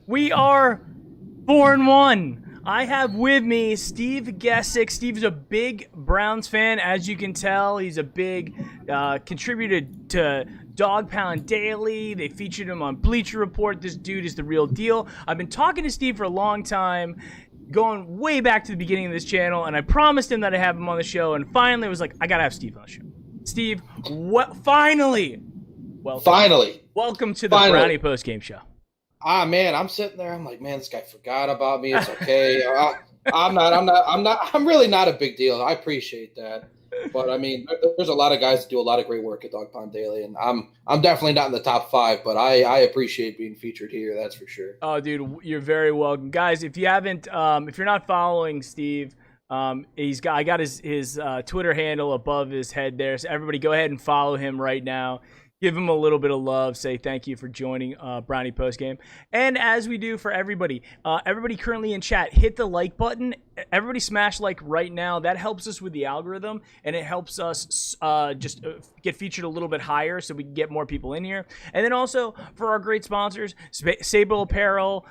We are 4-1. I have with me Steve Gessick. Steve's a big Browns fan, as you can tell. He's a big contributor to Dog Pound Daily. They featured him on Bleacher Report. This dude is the real deal. I've been talking to Steve for a long time, going way back to the beginning of this channel, and I promised him that I'd have him on the show, and finally I was like, I gotta have Steve on the show. Steve, finally! Welcome to the Brownie postgame show. Man, I'm sitting there. I'm like, man, this guy forgot about me. It's okay. I'm really not a big deal. I appreciate that. But I mean, there's a lot of guys that do a lot of great work at Dog Pound Daily, and I'm definitely not in the top 5, but I appreciate being featured here. That's for sure. Oh, dude, you're very welcome, guys. If you haven't, if you're not following Steve, I got his Twitter handle above his head there. So everybody, go ahead and follow him right now. Give him a little bit of love. Say thank you for joining Brownie Postgame. And as we do for everybody, everybody currently in chat, hit the like button. Everybody smash like right now. That helps us with the algorithm, and it helps us just get featured a little bit higher so we can get more people in here. And then also for our great sponsors, Sabo Apparel,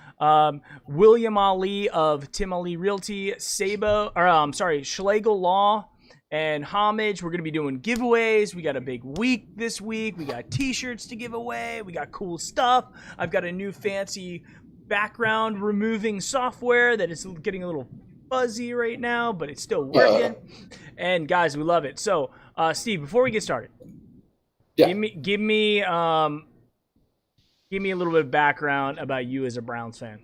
William Ali of Tim Ali Realty, Schlegel Law, and Homage. We're going to be doing giveaways. We got a big week this week. We got t-shirts to give away. We got cool stuff. I've got a new fancy background removing software that is getting a little fuzzy right now, but it's still working. And guys, we love it. So, Steve, before we get started, give me a little bit of background about you as a Browns fan.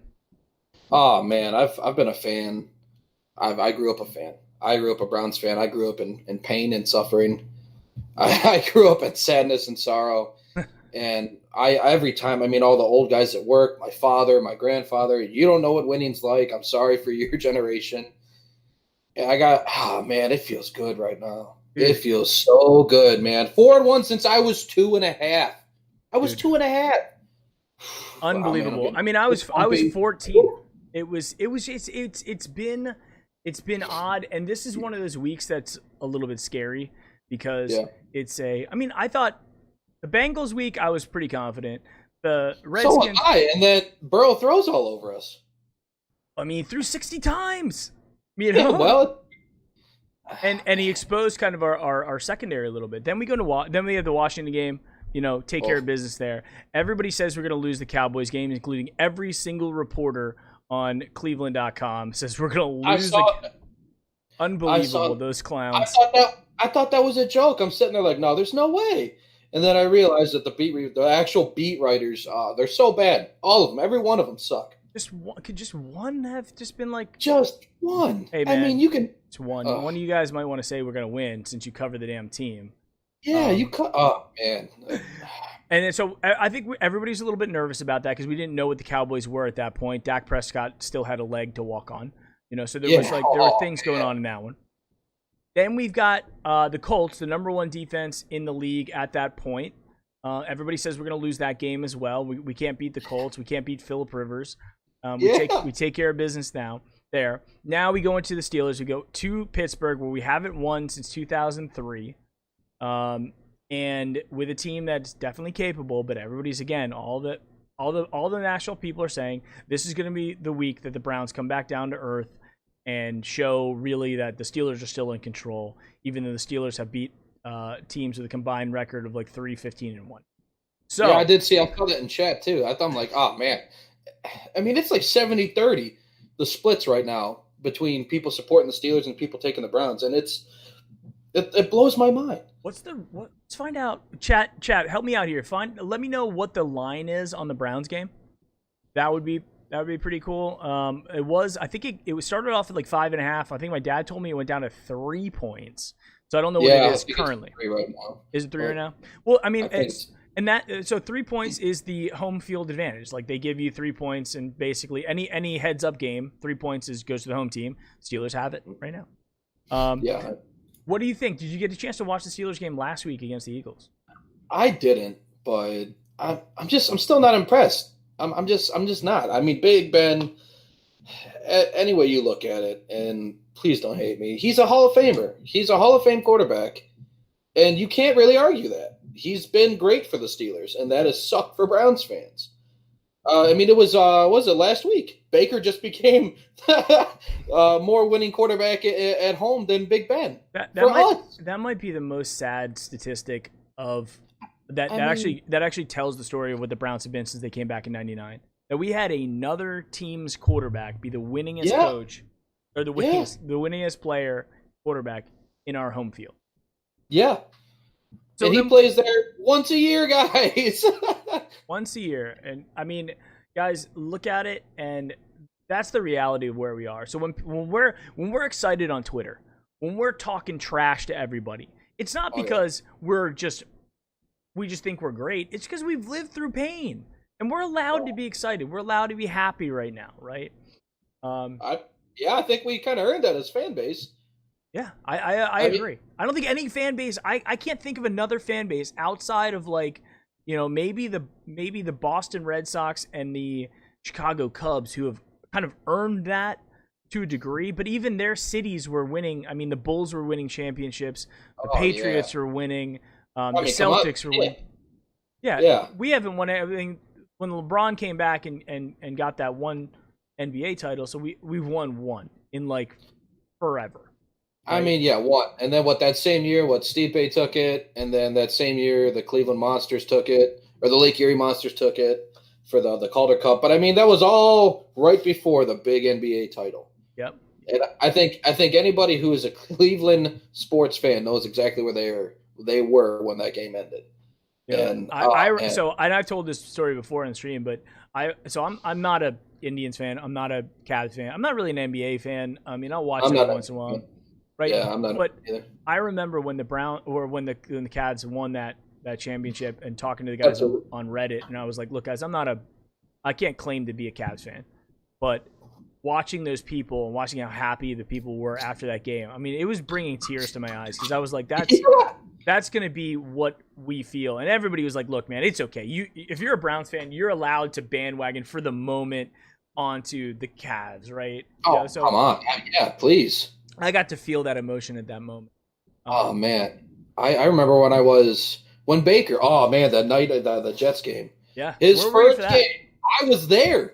Oh man, I've been a fan. I grew up a fan. I grew up a Browns fan. I grew up in pain and suffering. I grew up in sadness and sorrow. And every time, I mean, all the old guys at work, my father, my grandfather, you don't know what winning's like. I'm sorry for your generation. And man, it feels good right now. Dude. It feels so good, man. 4-1 since I was 2.5. I was 2.5. Unbelievable. Wow, man. I mean, I was 14. It's been odd, and this is one of those weeks that's a little bit scary because I thought the Bengals week I was pretty confident. The Redskins, so am I, and then Burrow throws all over us. I mean, threw 60 times. You know? Yeah, well, and he exposed kind of our secondary a little bit. Then we have the Washington game. You know, take care of business there. Everybody says we're going to lose the Cowboys game, including every single reporter on Cleveland.com says we're going to lose. Unbelievable, those clowns. I thought that was a joke. I'm sitting there like, no, there's no way. And then I realized that the actual beat writers, they're so bad. All of them, every one of them suck. Could just one have just been like just one? Hey man, I mean, you can. It's one. One of you guys might want to say we're going to win since you cover the damn team. Yeah, you cut. Oh man. And then, so I think everybody's a little bit nervous about that because we didn't know what the Cowboys were at that point. Dak Prescott still had a leg to walk on, you know. So there were things going on in that one. Then we've got the Colts, the number 1 defense in the league at that point. Everybody says we're going to lose that game as well. We can't beat the Colts. We can't beat Phillip Rivers. We take care of business now. Now we go into the Steelers. We go to Pittsburgh, where we haven't won since 2003. And with a team that's definitely capable, but everybody's, again, all the national people are saying this is going to be the week that the Browns come back down to earth and show really that the Steelers are still in control, even though the Steelers have beat teams with a combined record of like 3-15-1. So yeah, I did see. I saw that in chat too. I thought, I'm like, oh man, I mean, it's like 70-30 the splits right now between people supporting the Steelers and people taking the Browns, and it blows my mind. Let's find out. Chat, help me out here. Let me know what the line is on the Browns game. That would be pretty cool. I think it started off at like 5.5. I think my dad told me it went down to 3 points. So I don't know what it is currently. It's 3 right now. Is it 3 right now? Well, I mean, so 3 points is the home field advantage. Like they give you 3 points, and basically any heads up game, 3 points goes to the home team. Steelers have it right now. Yeah. What do you think? Did you get a chance to watch the Steelers game last week against the Eagles? I didn't, but I'm still not impressed. I'm just not. I mean, Big Ben, any way you look at it, and please don't hate me, he's a Hall of Famer. He's a Hall of Fame quarterback, and you can't really argue that. He's been great for the Steelers, and that has sucked for Browns fans. I mean, it was it last week? Baker just became more winning quarterback at home than Big Ben. That might be the most sad statistic of that. I mean, that actually tells the story of what the Browns have been since they came back in '99. That we had another team's quarterback be the winningest coach or the winningest player quarterback in our home field. Yeah. So and he plays there once a year, guys. Once a year. And I mean, guys, look at it, and that's the reality of where we are. So when we're excited on Twitter, when we're talking trash to everybody, it's not because we just think we're great. It's because we've lived through pain. And we're allowed to be excited. We're allowed to be happy right now, right? I think we kind of earned that as fan base. Yeah, I agree. I don't think any fan base. I can't think of another fan base outside of maybe the Boston Red Sox and the Chicago Cubs who have kind of earned that to a degree. But even their cities were winning. I mean, the Bulls were winning championships. The Patriots were winning. The Celtics were winning. Yeah, we haven't won everything. When LeBron came back and got that one NBA title, so we've won one in forever. Right? I mean, one. And then that same year, Stipe took it, and then that same year the Cleveland Monsters took it, or the Lake Erie Monsters took it for the Calder Cup. But I mean, that was all right before the big NBA title. Yep. And I think anybody who is a Cleveland sports fan knows exactly where they were when that game ended. Yeah, and I've told this story before in the stream, but I'm not a Indians fan. I'm not a Cavs fan. I'm not really an NBA fan. I mean, I'll watch it once in a while, right? Yeah, I'm not. But either. I remember when the Cavs won that championship, and talking to the guys on Reddit, and I was like, "Look, guys, I can't claim to be a Cavs fan, but watching those people and watching how happy the people were after that game, I mean, it was bringing tears to my eyes because I was like, that's going to be what we feel. And everybody was like, look, man, it's okay. If you're a Browns fan, you're allowed to bandwagon for the moment onto the Cavs, right? Oh, so come on. Yeah, please. I got to feel that emotion at that moment. Oh, man. I remember when Baker, that night of the Jets game. Yeah. His first game, I was there.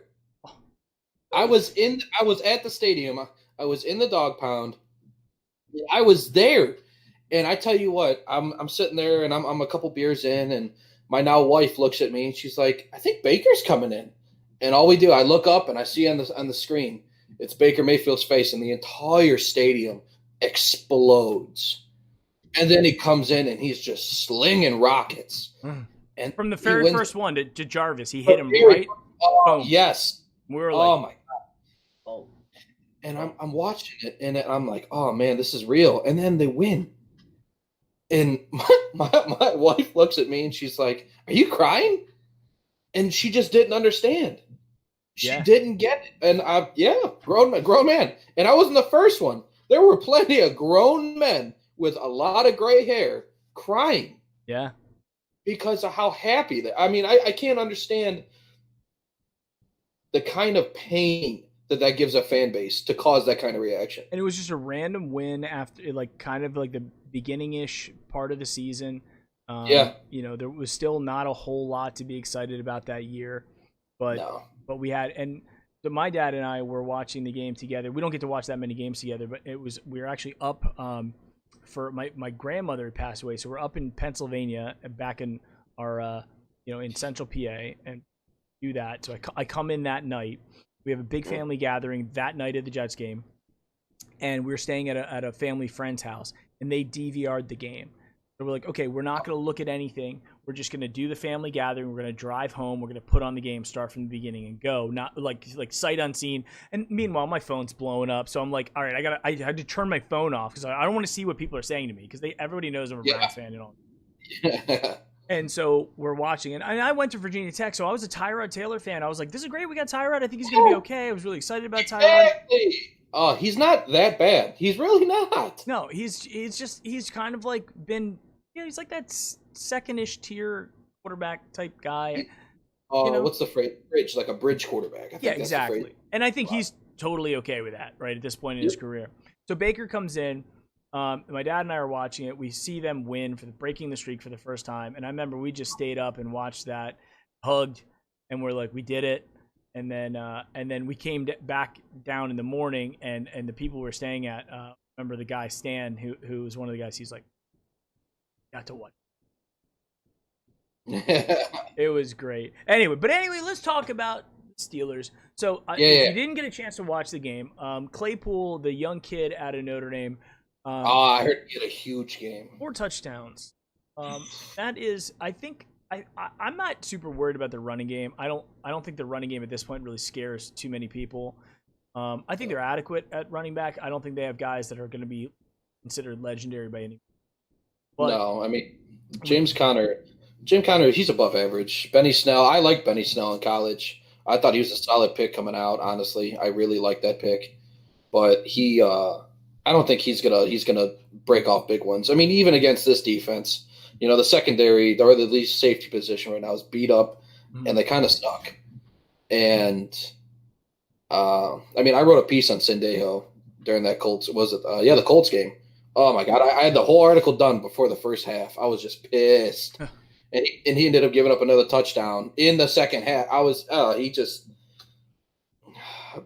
I was at the stadium. I was in the dog pound. I was there. And I tell you what, I'm sitting there and I'm a couple beers in, and my now wife looks at me and she's like, I think Baker's coming in. And all we do, I look up and I see on the screen, it's Baker Mayfield's face, and the entire stadium explodes. And then he comes in and he's just slinging rockets. And from the very first one to Jarvis, he hit him right. Oh, yes. We were like, oh my God. Oh. And I'm watching it and I'm like, oh man, this is real. And then they win. And my wife looks at me and she's like, are you crying? And she just didn't understand. She didn't get it. And grown man. And I wasn't the first one. There were plenty of grown men with a lot of gray hair crying. Yeah. Because of how happy I can't understand the kind of pain that gives a fan base to cause that kind of reaction. And it was just a random win after kind of the beginning-ish part of the season. There was still not a whole lot to be excited about that year, but we had, and so my dad and I were watching the game together. We don't get to watch that many games together, but we were actually up for my grandmother had passed away, so we're up in Pennsylvania, back in our in Central PA, and do that. So I come in that night. We have a big family gathering that night at the Jets game, and we were staying at a family friend's house, and they DVR'd the game. So we're like, okay, we're not going to look at anything. We're just going to do the family gathering. We're going to drive home. We're going to put on the game, start from the beginning, and go. Not like sight unseen. And meanwhile, my phone's blowing up. So I'm like, all right, I had to turn my phone off because I don't want to see what people are saying to me because everybody knows I'm a Browns fan and all. And so we're watching it. And I went to Virginia Tech, so I was a Tyrod Taylor fan. I was like, this is great. We got Tyrod. I think he's going to be okay. I was really excited about Tyrod. Exactly. Oh, he's not that bad. He's really not. No, he's kind of been, he's like that second-ish tier quarterback type guy. What's the phrase? Bridge, like a bridge quarterback. I think that's exactly. And I think he's totally okay with that, right, at this point in his career. So Baker comes in. My dad and I are watching it. We see them win breaking the streak for the first time. And I remember we just stayed up and watched that, hugged. and we're like, we did it. And then we came back down in the morning, and the people we're staying at, remember the guy Stan, who was one of the guys. He's like, got to watch. It was great. Anyway, let's talk about Steelers. So if you didn't get a chance to watch the game, Claypool, the young kid out of Notre Dame, I heard he had a huge game. 4 touchdowns. That is, I think, I'm not super worried about the running game. I don't think the running game at this point really scares too many people. I think they're adequate at running back. I don't think they have guys that are going to be considered legendary by any. But, no, I mean Jim Conner, he's above average. Benny Snell, I liked Benny Snell in college. I thought he was a solid pick coming out. Honestly, I really liked that pick, but I don't think he's gonna break off big ones. I mean, even against this defense, the secondary or the least safety position right now is beat up, and they kind of suck. And I mean, I wrote a piece on Sendejo during that Colts. The Colts game? Oh my God, I had the whole article done before the first half. I was just pissed. And he ended up giving up another touchdown in the second half. I was, he just.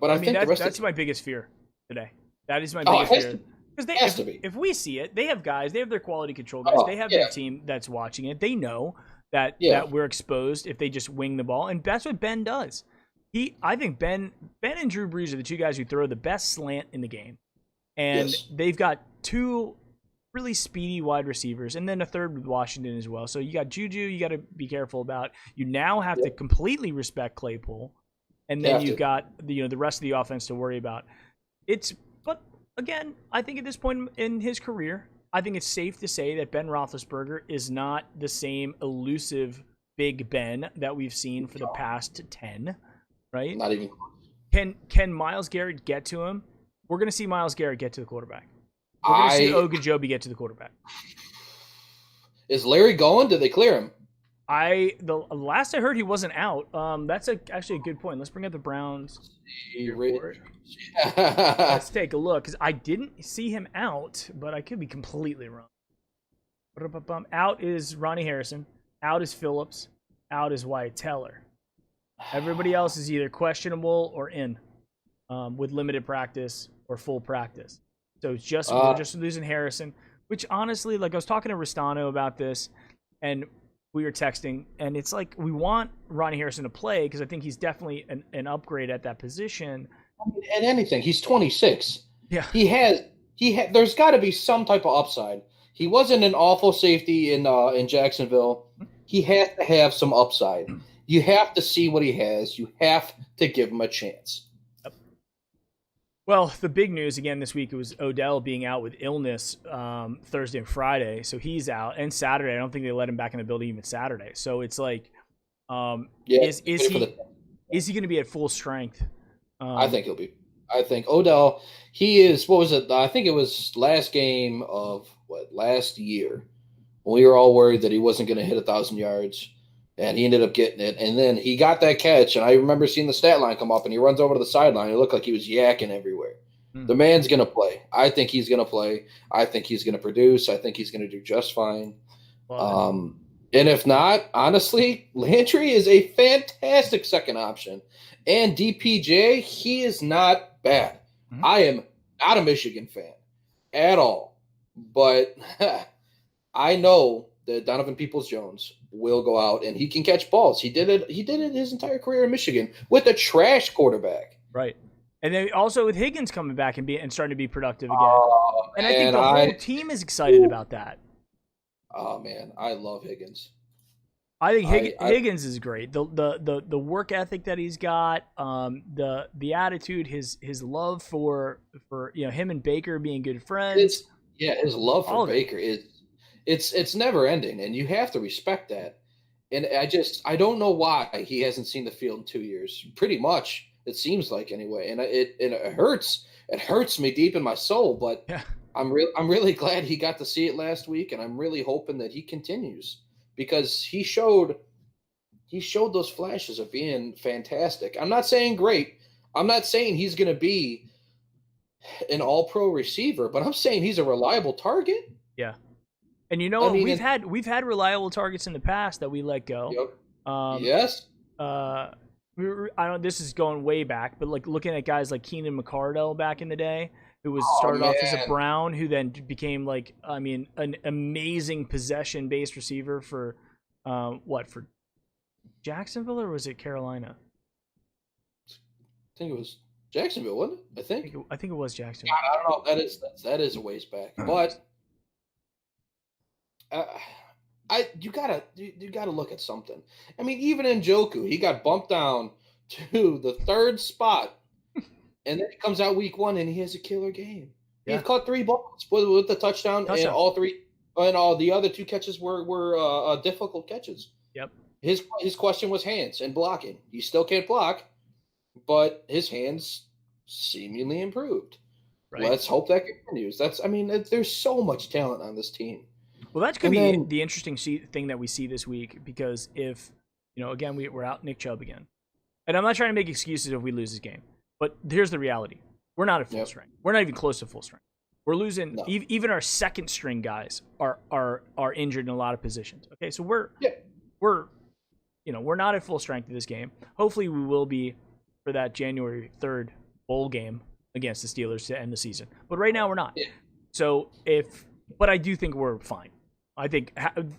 But I think that's my biggest fear today. That is my biggest fear. Because if we see it, they have guys. They have their quality control guys. They have their team that's watching it. They know that we're exposed if they just wing the ball, and that's what Ben does. I think Ben and Drew Brees are the two guys who throw the best slant in the game, and they've got 2 really speedy wide receivers, and then a third with Washington as well. So you got Juju, you got to be careful about. You now have to completely respect Claypool, and then you've got the rest of the offense to worry about. But again, I think at this point in his career, I think it's safe to say that Ben Roethlisberger is not the same elusive Big Ben that we've seen for the past 10, right? Not even. Can Myles Garrett get to him? We're going to see Myles Garrett get to the quarterback. We're going to see Ogunjobi get to the quarterback. Is Larry going? Did they clear him? The last I heard, he wasn't out. That's actually a good point. Let's bring up the Browns. Let's take a look, because I didn't see him out, but I could be completely wrong. Out is Ronnie Harrison. Out is Phillips. Out is Wyatt Teller. Everybody else is either questionable or in, with limited practice or full practice. So we're just losing Harrison, which honestly, like I was talking to Ristano about this, and we were texting, and it's like we want Ronnie Harrison to play because I think he's definitely an upgrade at that position. I mean, at anything, he's 26. Yeah, there's got to be some type of upside. He wasn't an awful safety in Jacksonville. He has to have some upside. You have to see what he has. You have to give him a chance. Well, the big news again this week, it was Odell being out with illness Thursday and Friday, so he's out. And Saturday, I don't think they let him back in the building even Saturday. So it's like, is he going to be at full strength? I think he'll be. I think Odell, he is. What was it? I think it was last game of last year when we were all worried that he wasn't going to hit 1,000 yards, and he ended up getting it. And then he got that catch, and I remember seeing the stat line come up, and he runs over to the sideline. It looked like he was yakking everywhere. The man's going to play. I think he's going to play. I think he's going to produce. I think he's going to do just fine. And if not, honestly, Landry is a fantastic second option. And DPJ, he is not bad. I am not a Michigan fan at all. But I know that Donovan Peoples-Jones will go out and he can catch balls. He did it his entire career in Michigan with a trash quarterback. Right. And then also with Higgins coming back and starting to be productive again. And I think the whole team is excited about that. Oh man, I love Higgins. I think Higgins is great. The work ethic that he's got, the attitude, his love for him and Baker being good friends. His love for Baker it's never ending, and you have to respect that. And I don't know why he hasn't seen the field in 2 years. Pretty much, it seems like anyway. And it hurts. It hurts me deep in my soul. But I'm really glad he got to see it last week, and I'm really hoping that he continues. Because he showed those flashes of being fantastic. I'm not saying great. I'm not saying he's going to be an all-pro receiver, but I'm saying he's a reliable target. Yeah. And we've had reliable targets in the past that we let go. Yep. Yes. I don't. This is going way back, but like looking at guys like Keenan McCardell back in the day, who was started off as a Brown, who then became like, I mean, an amazing possession-based receiver for for Jacksonville, or was it Carolina? I think it was Jacksonville, wasn't it? I think it was Jacksonville. God, I don't know. That is a ways back, but you gotta look at something. I mean, even Njoku, he got bumped down to the 3rd spot, and then he comes out week 1 and he has a killer game. Yeah. He caught 3 balls with the touchdown, and all 3, and all the other 2 catches were difficult catches. Yep. His question was hands and blocking. He still can't block, but his hands seemingly improved. Right. Let's hope that continues. There's so much talent on this team. Well, that's going to be the interesting thing that we see this week, because if, again, we're out Nick Chubb again. And I'm not trying to make excuses if we lose this game, but here's the reality. We're not at full strength. We're not even close to full strength. We're losing. No. Even our second string guys are injured in a lot of positions. Okay, so we're not at full strength in this game. Hopefully we will be for that January 3rd bowl game against the Steelers to end the season. But right now we're not. Yeah. So but I do think we're fine. I think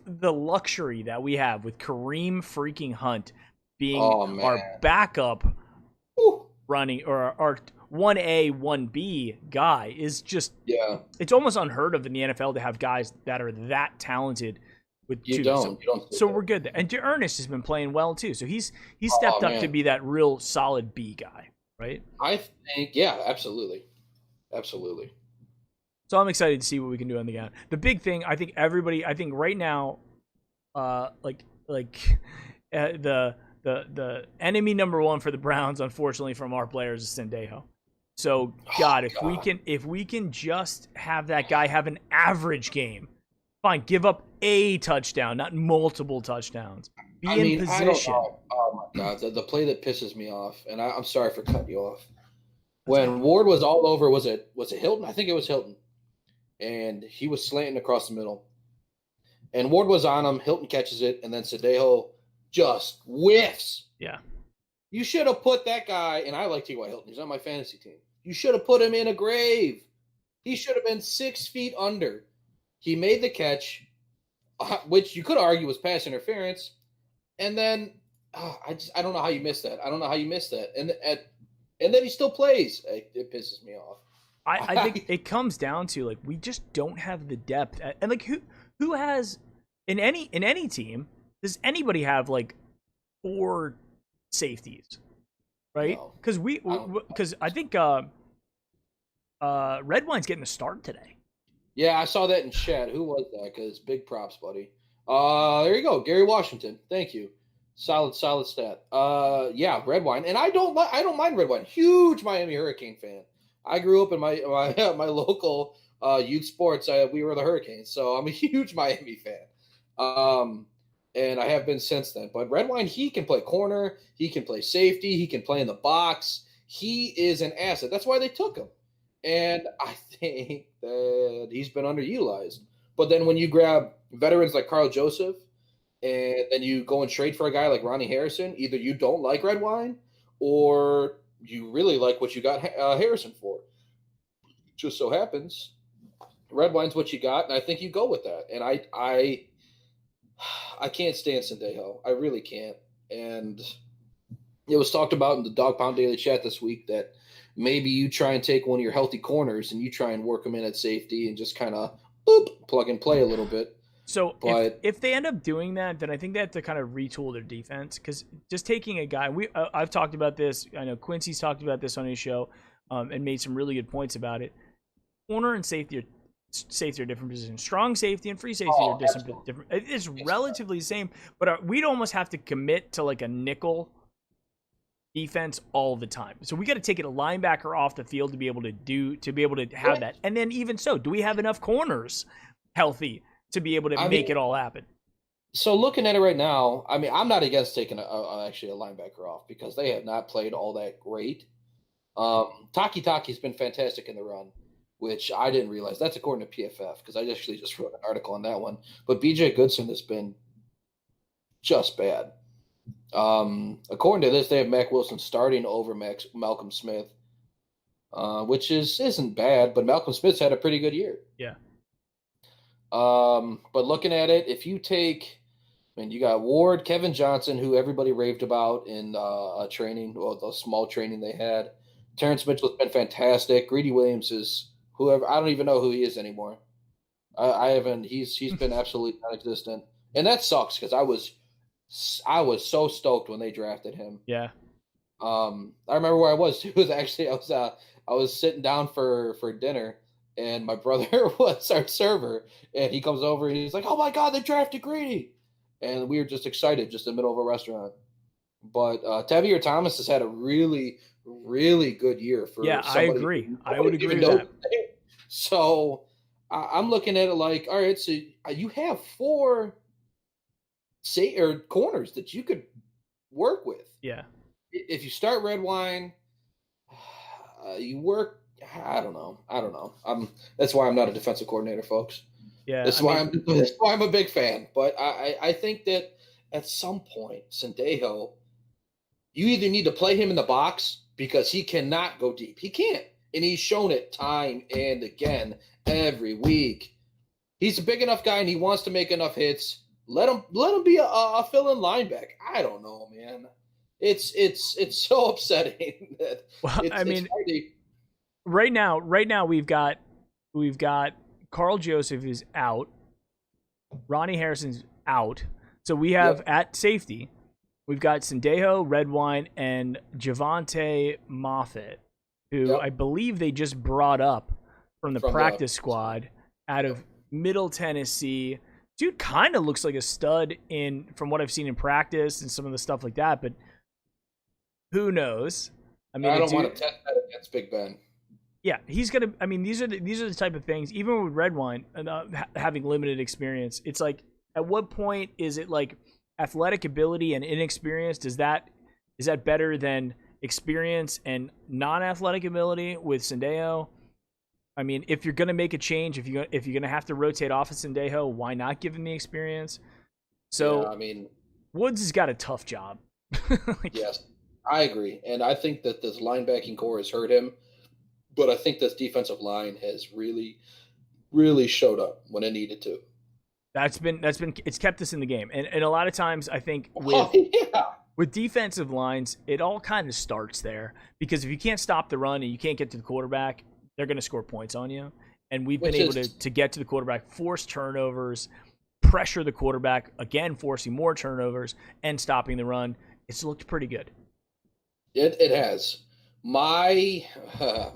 the luxury that we have with Kareem freaking Hunt being our backup running, or our 1A, 1B guy is just, it's almost unheard of in the NFL to have guys that are that talented with two. You don't so we're good there. And Ernest has been playing well too. So he's stepped up to be that real solid B guy, right? I think, absolutely. Absolutely. So I'm excited to see what we can do on the ground. The big thing, I think right now, the enemy number 1 for the Browns, unfortunately, from our players is Sendejo. So if we can just have that guy have an average game, fine, give up a touchdown, not multiple touchdowns. Be in position. Oh my God, the play that pisses me off, and I'm sorry for cutting you off. When Ward was all over, was it Hilton? I think it was Hilton. And he was slanting across the middle. And Ward was on him. Hilton catches it, and then Sendejo just whiffs. Yeah. You should have put that guy, and I like T.Y. Hilton. He's on my fantasy team. You should have put him in a grave. He should have been 6 feet under. He made the catch, which you could argue was pass interference. And then I don't know how you missed that. And then he still plays. It pisses me off. I think it comes down to, like, we just don't have the depth. And like, who has in any team, does anybody have like 4 safeties, right? Because I think Redwine's getting a start today. Yeah, I saw that in chat. Who was that? Because big props, buddy. There you go, Gary Washington. Thank you. Solid stat. Redwine, and I don't mind Redwine. Huge Miami Hurricane fan. I grew up in my local youth sports. We were the Hurricanes, so I'm a huge Miami fan. And I have been since then. But Redwine, he can play corner, he can play safety, he can play in the box. He is an asset. That's why they took him. And I think that he's been underutilized. But then when you grab veterans like Carl Joseph, and then you go and trade for a guy like Ronnie Harrison, either you don't like Redwine or you really like what you got Harrison for. Just so happens, Redwine's what you got, and I think you go with that. And I can't stand Sendejo. I really can't. And it was talked about in the Dog Pound Daily Chat this week that maybe you try and take one of your healthy corners and you try and work them in at safety and just kind of plug and play a little bit. So if they end up doing that, then I think they have to kind of retool their defense, because just taking a guy, I've talked about this. I know Quincy's talked about this on his show and made some really good points about it. Corner and safety are different positions. Strong safety and free safety are different. It's relatively the same, but we'd almost have to commit to like a nickel defense all the time. So we got to take a linebacker off the field to be able to have that. And then even so, do we have enough corners healthy to be able to make it all happen? So looking at it right now, I'm not against taking actually a linebacker off, because they have not played all that great. Taki's been fantastic in the run, which I didn't realize. That's according to PFF, because I actually just wrote an article on that one. But BJ Goodson has been just bad. According to this, they have Mac Wilson starting over Malcolm Smith, which isn't bad, but Malcolm Smith's had a pretty good year. Yeah. But looking at it, if you take, I mean, you got Ward, Kevin Johnson, who everybody raved about in a training, well, the small training they had. Terrence Mitchell's been fantastic. Greedy Williams is whoever, I don't even know who he is anymore. I haven't. He's been absolutely non-existent, and that sucks because I was so stoked when they drafted him. Yeah. I remember where I was. It was actually I was sitting down for dinner, and my brother was our server, and he comes over and he's like, "Oh my God, they drafted Greedy," and we were just excited, just in the middle of a restaurant. But Tavier Thomas has had a really, really good year for. Yeah, I agree. I would agree with that. So I'm looking at it like, all right, so you have 4 corners that you could work with. Yeah. If you start red wine, you work. I don't know. That's why I'm not a defensive coordinator, folks. Yeah. That's why I'm a big fan. But I think that at some point, Sendejo, you either need to play him in the box because he cannot go deep. He can't. And he's shown it time and again every week. He's a big enough guy and he wants to make enough hits. Let him be a fill-in linebacker. I don't know, man. It's so upsetting that. Right now we've got Carl Joseph is out. Ronnie Harrison's out. So we have at safety, we've got Sendejo, Redwine, and Javonte Moffitt, who I believe they just brought up from the practice squad out of Middle Tennessee. Dude kind of looks like a stud from what I've seen in practice and some of the stuff like that, but who knows? I mean, I don't want to test that against Big Ben. Yeah, he's gonna. I mean, these are the type of things. Even with Redwine having limited experience, it's like, at what point is it like athletic ability and inexperience? Is that better than experience and non-athletic ability with Sendejo? I mean, if you're gonna make a change, if you're gonna have to rotate off of Sendejo, why not give him the experience? So, yeah, I mean, Woods has got a tough job. Yes, I agree, and I think that this linebacking core has hurt him. But I think this defensive line has really, really showed up when it needed to. It's kept us in the game, and a lot of times I think with defensive lines, it all kind of starts there, because if you can't stop the run and you can't get to the quarterback, they're going to score points on you. And we've been able to get to the quarterback, force turnovers, pressure the quarterback, again forcing more turnovers and stopping the run. It's looked pretty good. It has. My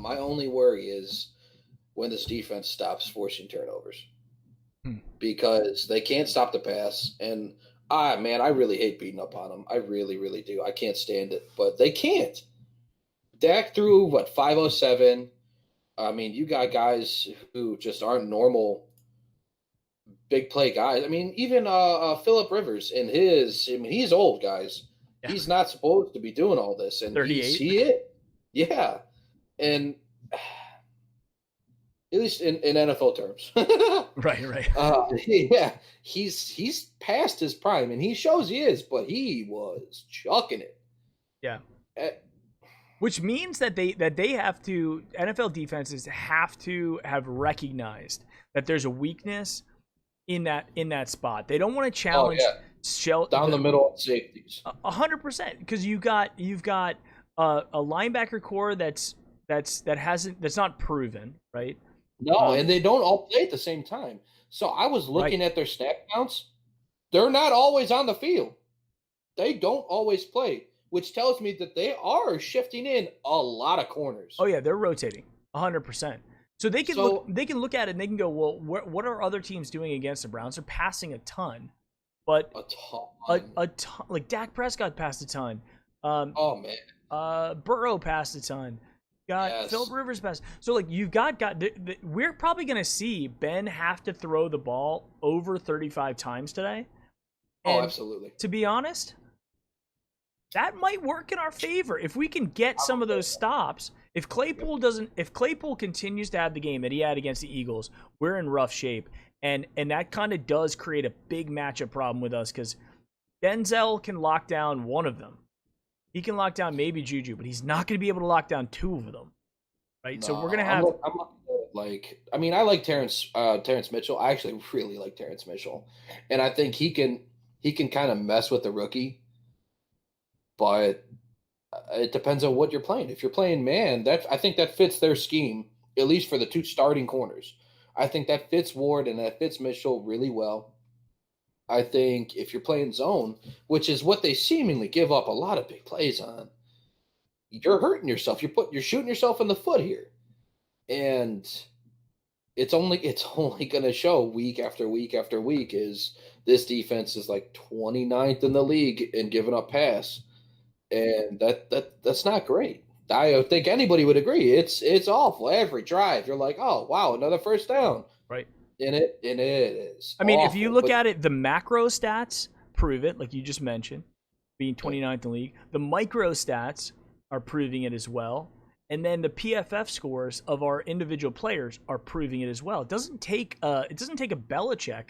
only worry is when this defense stops forcing turnovers, because they can't stop the pass. And I really hate beating up on them. I really, really do. I can't stand it, but they can't. Dak threw 507. I mean, you got guys who just aren't normal big play guys. I mean, even Phillip Rivers he's old, guys. Yeah. He's not supposed to be doing all this, and 38. He is. Yeah, and at least in NFL terms, right. Yeah, he's past his prime, and he shows he is, but he was chucking it. Yeah, which means that they have to, NFL defenses have to have recognized that there's a weakness in that spot. They don't want to challenge down the middle safeties 100%, because you've got a linebacker core that's not proven, right? No, and they don't all play at the same time. So I was looking at their snap counts. They're not always on the field. They don't always play, which tells me that they are shifting in a lot of corners. Oh yeah, they're rotating 100%. So they can look at it and they can go, well, what are other teams doing against the Browns? They're passing a ton, but a ton. Like Dak Prescott passed a ton. Oh man. Burrow passed a ton. Phillip Rivers passed. So like you've got we're probably going to see Ben have to throw the ball over 35 times today. And absolutely. To be honest, that might work in our favor if we can get some of those stops. If Claypool continues to have the game that he had against the Eagles, we're in rough shape. And that kind of does create a big matchup problem with us, because Denzel can lock down one of them. He can lock down maybe Juju, but he's not going to be able to lock down two of them, right? No, So we're going to have. I like Terrence Mitchell. I actually really like Terrence Mitchell, and I think he can kind of mess with the rookie, but it depends on what you're playing. If you're playing man, I think that fits their scheme, at least for the two starting corners. I think that fits Ward and that fits Mitchell really well. I think if you're playing zone, which is what they seemingly give up a lot of big plays on, you're hurting yourself. You're shooting yourself in the foot here. And it's only going to show week after week after week is this defense is like 29th in the league in giving up pass. And that's not great. I think anybody would agree. It's awful. Every drive, you're like, oh wow, another first down. Right. And it is. I mean, awful. If you look at it, the macro stats prove it, like you just mentioned, being 29th in the league. The micro stats are proving it as well. And then the PFF scores of our individual players are proving it as well. It doesn't take a Belichick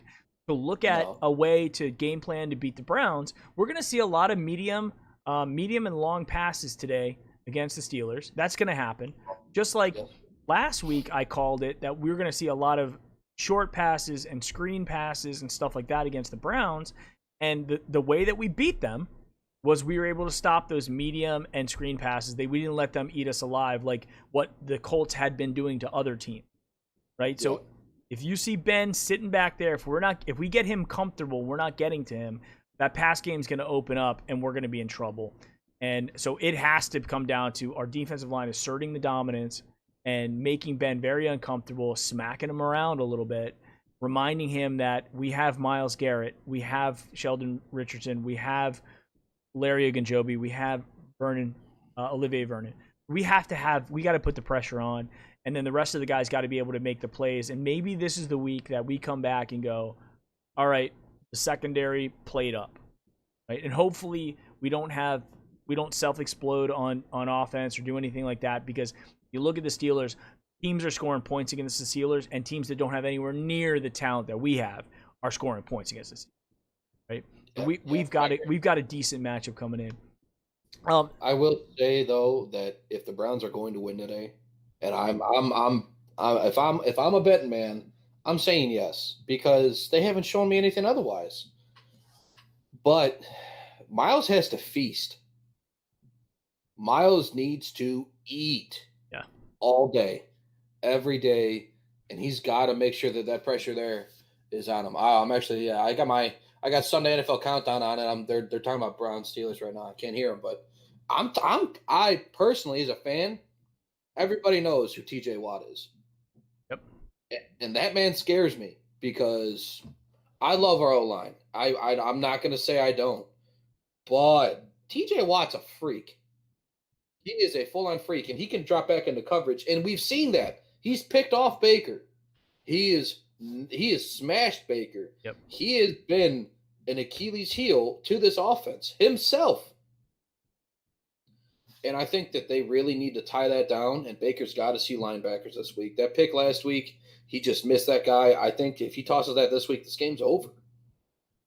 to look at a way to game plan to beat the Browns. We're going to see a lot of medium and long passes today against the Steelers. That's going to happen. Just like last week, I called it that we were going to see a lot of short passes and screen passes and stuff like that against the Browns. And the way that we beat them was we were able to stop those medium and screen passes. We didn't let them eat us alive like what the Colts had been doing to other teams, right? Yeah. So if you see Ben sitting back there, if we get him comfortable, we're not getting to him, that pass game is going to open up and we're going to be in trouble. And so it has to come down to our defensive line asserting the dominance and making Ben very uncomfortable, smacking him around a little bit, reminding him that we have Myles Garrett, we have Sheldon Richardson, we have Larry Ogunjobi, we have Olivier Vernon. We got to put the pressure on, and then the rest of the guys got to be able to make the plays. And maybe this is the week that we come back and go, all right, the secondary played up, right? And hopefully we don't self-explode on offense or do anything like that, because you look at the Steelers, teams are scoring points against the Steelers, and teams that don't have anywhere near the talent that we have are scoring points against us, right? We've got a decent matchup coming in. I will say though that if the Browns are going to win today, and if I'm a betting man, I'm saying yes, because they haven't shown me anything otherwise. But Myles has to feast. Myles needs to eat all day, every day, and he's got to make sure that pressure there is on him. I'm actually, I got Sunday NFL Countdown on it. They're talking about Browns Steelers right now. I can't hear them, but I personally, as a fan, everybody knows who TJ Watt is. Yep. And that man scares me because I love our O-line. I'm not going to say I don't, but TJ Watt's a freak. He is a full-on freak, and he can drop back into coverage, and we've seen that. He's picked off Baker. He has smashed Baker. Yep. He has been an Achilles heel to this offense himself. And I think that they really need to tie that down, and Baker's got to see linebackers this week. That pick last week, he just missed that guy. I think if he tosses that this week, this game's over.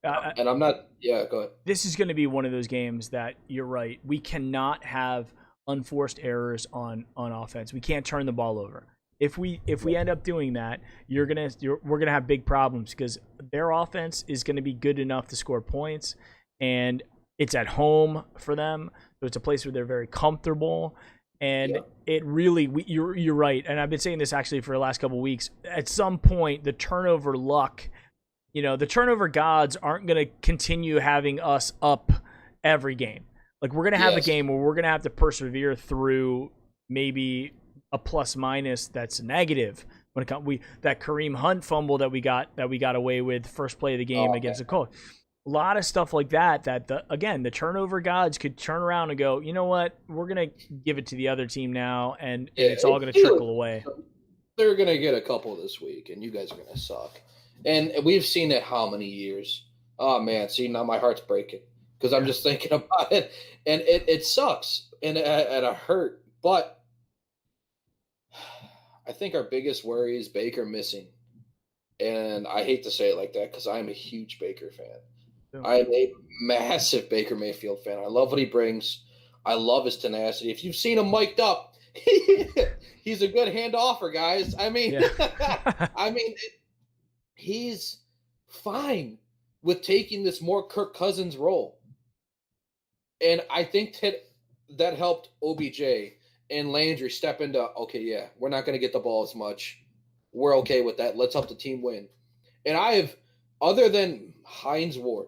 And I'm not – yeah, go ahead. This is going to be one of those games that you're right. We cannot have unforced errors on offense. We can't turn the ball over. If we end up doing that, we're gonna have big problems, because their offense is going to be good enough to score points, and it's at home for them, so it's a place where they're very comfortable. And it really, you're right, and I've been saying this actually for the last couple of weeks. At some point, the turnover luck, the turnover gods aren't going to continue having us up every game. Like, we're going to have a game where we're going to have to persevere through maybe a plus minus that's negative when it comes. That Kareem Hunt fumble that we got away with first play of the game against the Colts. A lot of stuff like that. The turnover gods could turn around and go, you know what, we're going to give it to the other team now, and it's all going to trickle away. They're going to get a couple this week, and you guys are going to suck. And we've seen it how many years? Oh man, see, now my heart's breaking. Because I'm just thinking about it, and it sucks, and a hurt. But I think our biggest worry is Baker missing. And I hate to say it like that because I'm a huge Baker fan. I'm a massive Baker Mayfield fan. I love what he brings. I love his tenacity. If you've seen him mic'd up, he's a good hand-offer, guys. I mean, yeah. He's fine with taking this more Kirk Cousins role. And I think that helped OBJ and Landry step into, okay, yeah, we're not going to get the ball as much. We're okay with that. Let's help the team win. And other than Hines Ward,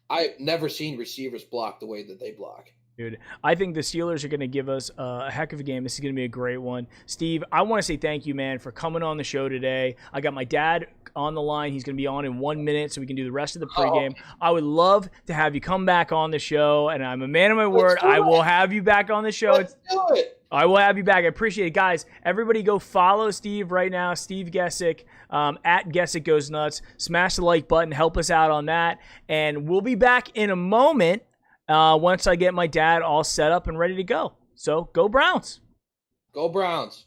I've never seen receivers block the way that they block. Dude, I think the Steelers are going to give us a heck of a game. This is going to be a great one. Steve, I want to say thank you, man, for coming on the show today. I got my dad on the line. He's going to be on in 1 minute so we can do the rest of the pregame. I would love to have you come back on the show, and I'm a man of my word. I will have you back on the show. Let's do it. I will have you back. I appreciate it. Guys, everybody go follow Steve right now, Steve Gessick, at Gessick Goes Nuts. Smash the like button. Help us out on that. And we'll be back in a moment once I get my dad all set up and ready to go. So go Browns. Go Browns.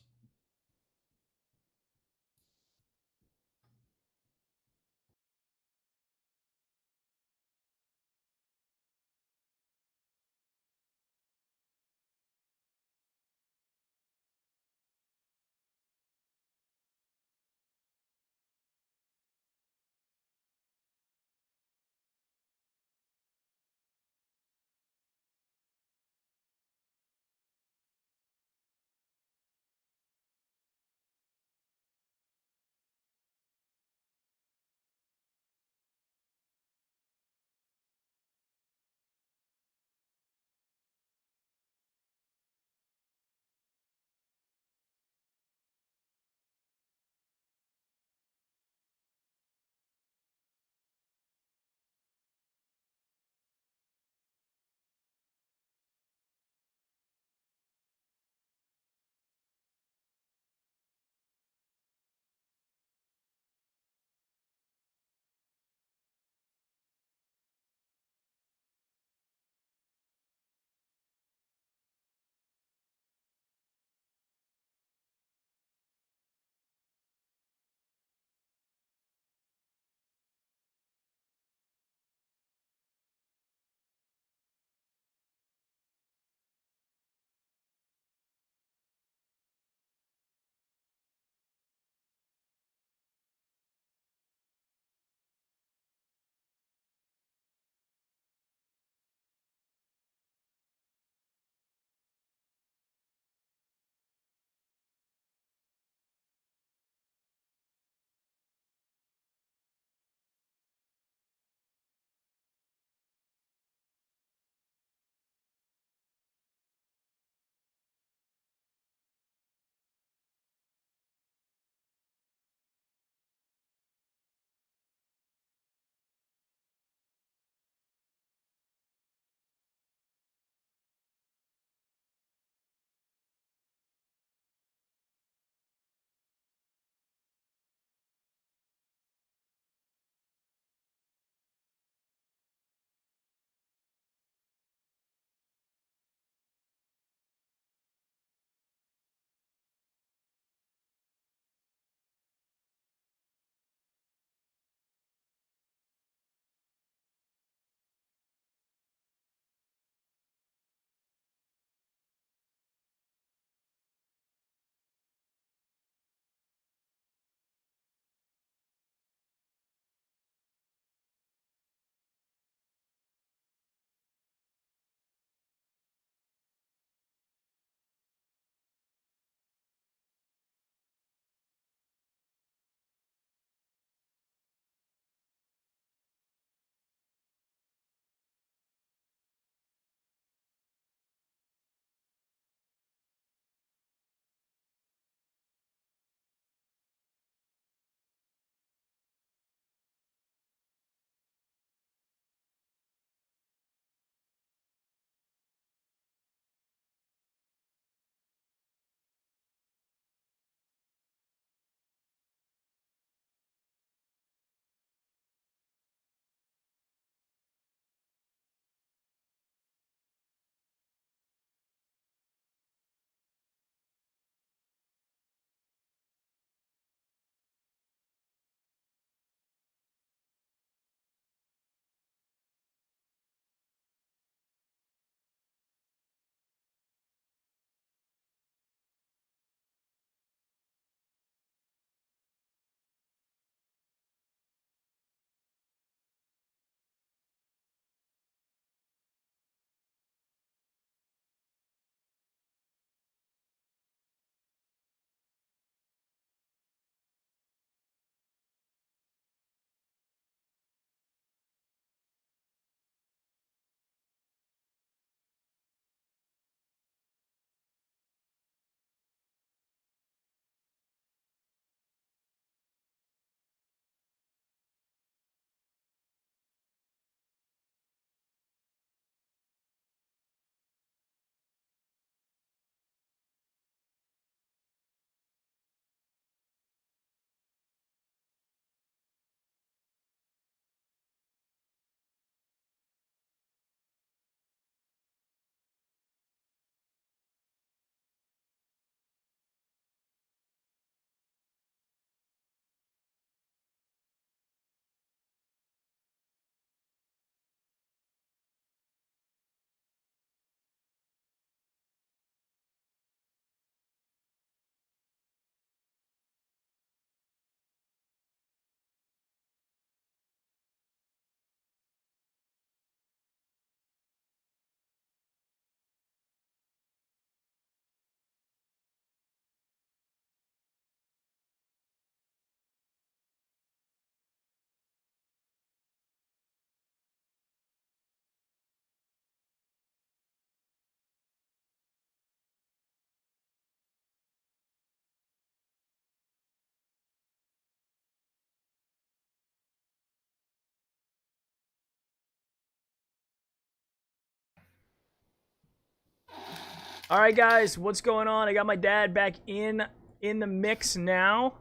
All right, guys, what's going on? I got my dad back in the mix now.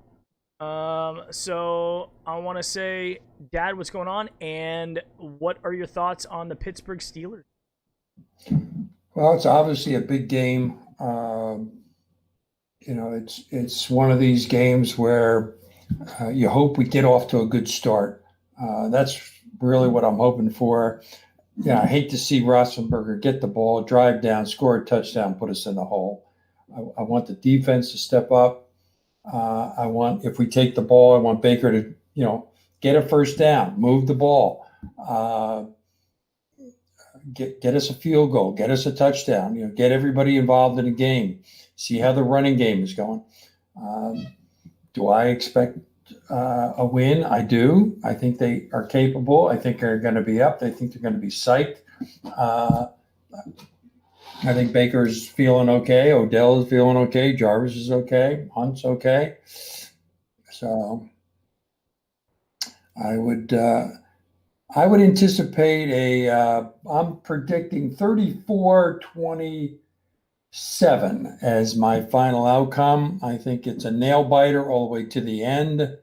So I want to say, Dad, what's going on? And what are your thoughts on the Pittsburgh Steelers? Well, it's obviously a big game. It's one of these games where you hope we get off to a good start. That's really what I'm hoping for. I hate to see Roethlisberger get the ball, drive down, score a touchdown, put us in the hole. I want the defense to step up. If we take the ball, I want Baker to, get a first down, move the ball, get us a field goal, get us a touchdown, get everybody involved in the game, see how the running game is going. Do I expect a win? I do. I think they are capable. I think they're going to be up. I think they're going to be psyched. I think Baker's feeling okay. Odell is feeling okay. Jarvis is okay. Hunt's okay. So I would anticipate I'm predicting 34-27 as my final outcome. I think it's a nail biter all the way to the end.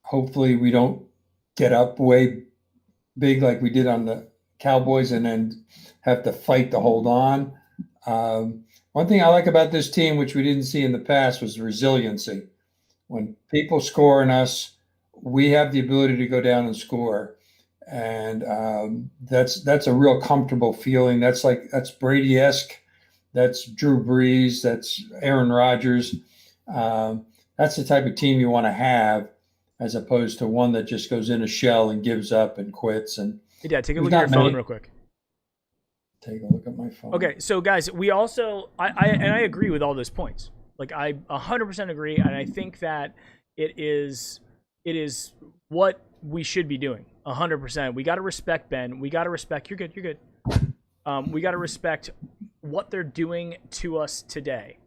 Hopefully we don't get up way big like we did on the Cowboys and then have to fight to hold on. One thing I like about this team, which we didn't see in the past, was resiliency. When people score on us, we have the ability to go down and score. And that's a real comfortable feeling. That's Brady-esque. That's Drew Brees. That's Aaron Rodgers. That's the type of team you want to have, as opposed to one that just goes in a shell and gives up and quits. And hey, Dad, take a look at your phone real quick. Take a look at my phone. Okay, so guys, we also I agree with all those points. Like I 100% agree, and I think that it is what we should be doing. 100%. We got to respect Ben. We got to respect. You're good. We got to respect what they're doing to us today,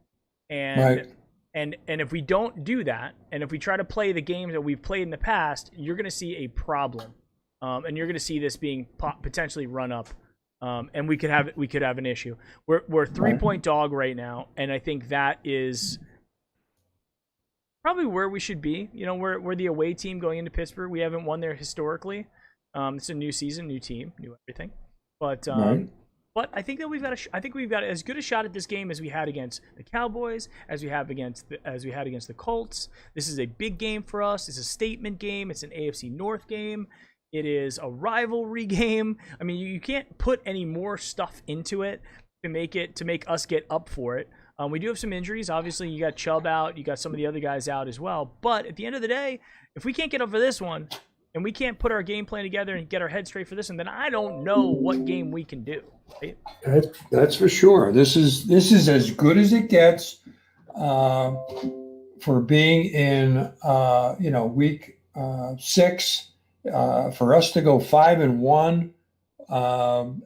and right. and if we don't do that, and if we try to play the games that we've played in the past, you're going to see a problem, and you're going to see this being potentially run up, and we could have an issue. We're 3-point dog right now, and I think that is probably where we should be. We're the away team going into Pittsburgh. We haven't won there historically. It's a new season, new team, new everything. But right. But I think that we've got as good a shot at this game as we had against the Cowboys, as we had against the Colts. This is a big game for us. It's a statement game. It's an AFC North game. It is a rivalry game. I mean, you can't put any more stuff into it to make us get up for it. We do have some injuries. Obviously, you got Chubb out. You got some of the other guys out as well. But at the end of the day, if we can't get up for this one, and we can't put our game plan together and get our head straight for this one, then I don't know what game we can do. Right? That's for sure. This is as good as it gets for being in week 6. For us to go 5-1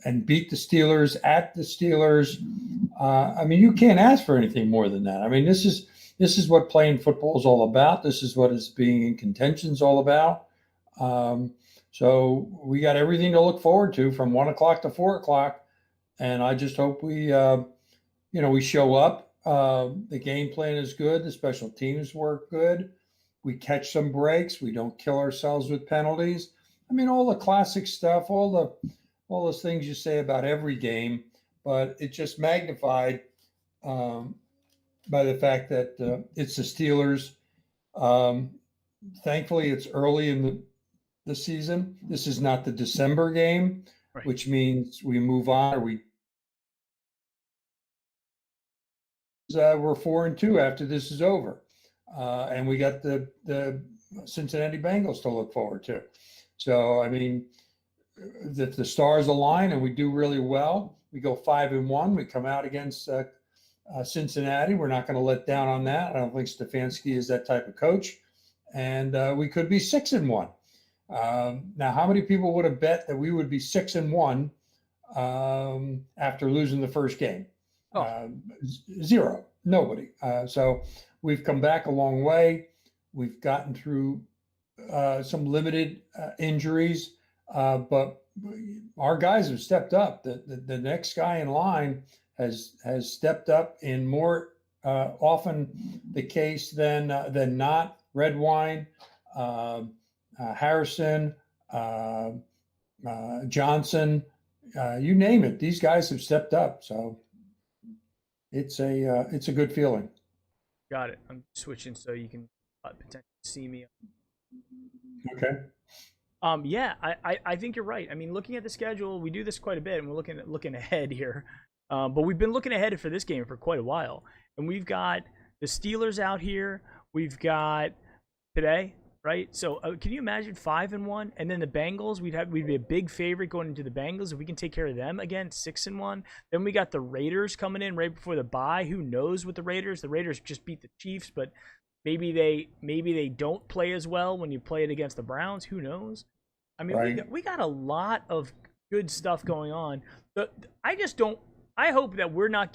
and beat the Steelers at the Steelers. I mean, you can't ask for anything more than that. I mean, this is what playing football is all about. This is what is being in contention is all about. So we got everything to look forward to from 1 o'clock to 4 o'clock. And I just hope we show up. The game plan is good. The special teams work good. We catch some breaks. We don't kill ourselves with penalties. I mean, all the classic stuff, all those things you say about every game, but it's just magnified by the fact that it's the Steelers. Thankfully, it's early in the season. This is not the December game, right, which means we move on, or we're 4-2 after this is over. And we got the Cincinnati Bengals to look forward to. So, I mean, if the stars align and we do really well, we go 5-1. We come out against Cincinnati. We're not going to let down on that. I don't think Stefanski is that type of coach. And we could be 6-1. Now, how many people would have bet that we would be 6-1 after losing the first game? Zero. Nobody. So we've come back a long way. We've gotten through some limited injuries, but our guys have stepped up. The next guy in line has stepped up in more often the case than not. Red Wine, Harrison, Johnson, you name it. These guys have stepped up, so it's a good feeling. Got it. I'm switching so you can potentially see me. Okay. Yeah, I think you're right. I mean, looking at the schedule, we do this quite a bit, and we're looking ahead here. But we've been looking ahead for this game for quite a while, and we've got the Steelers out here. We've got today, right? So can you imagine 5-1, and then the Bengals? We'd be a big favorite going into the Bengals if we can take care of them again. 6-1. Then we got the Raiders coming in right before the bye. Who knows with the Raiders? The Raiders just beat the Chiefs, but maybe they don't play as well when you play it against the Browns. Who knows? I mean, right. we got a lot of good stuff going on. I hope that we're not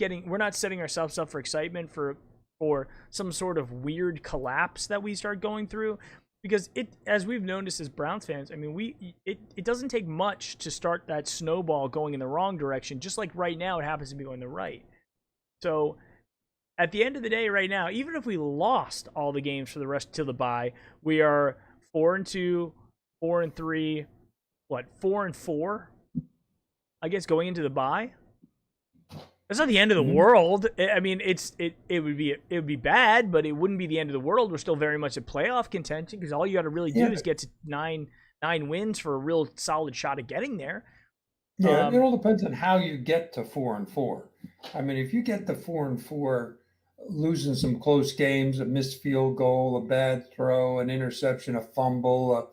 setting ourselves up for excitement for some sort of weird collapse that we start going through, because as we've noticed as Browns fans, I mean, it doesn't take much to start that snowball going in the wrong direction. Just like right now, it happens to be going the right. So at the end of the day, right now, even if we lost all the games for the rest till the bye, we are 4-2, 4-3, 4-4, I guess, going into the bye. That's not the end of the world. I mean, it would be bad, but it wouldn't be the end of the world. We're still very much a playoff contention, because all you got to really do is get to nine wins for a real solid shot at getting there. Yeah, it all depends on how you get to 4-4. I mean, if you get to 4-4, losing some close games, a missed field goal, a bad throw, an interception, a fumble,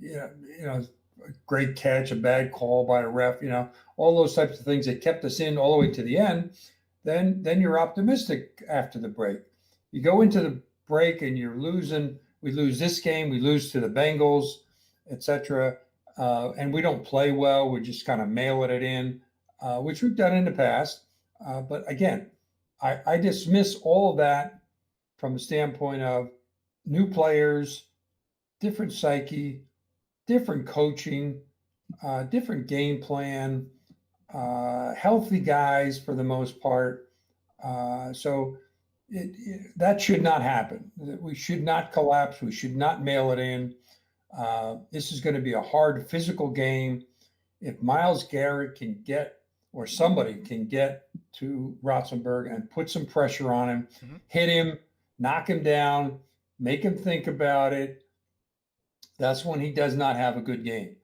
a great catch, a bad call by a ref, all those types of things that kept us in all the way to the end, then you're optimistic after the break. You go into the break and you're losing. We lose this game, we lose to the Bengals, etc., and we don't play well. We're just kind of mailing it in, which we've done in the past. But again, I dismiss all of that from the standpoint of new players, different psyche, different coaching, different game plan, healthy guys for the most part. So that should not happen. We should not collapse. We should not mail it in. This is going to be a hard physical game. If Myles Garrett can get, or somebody can get to Roethlisberger and put some pressure on him, hit him, knock him down, make him think about it, that's when he does not have a good game.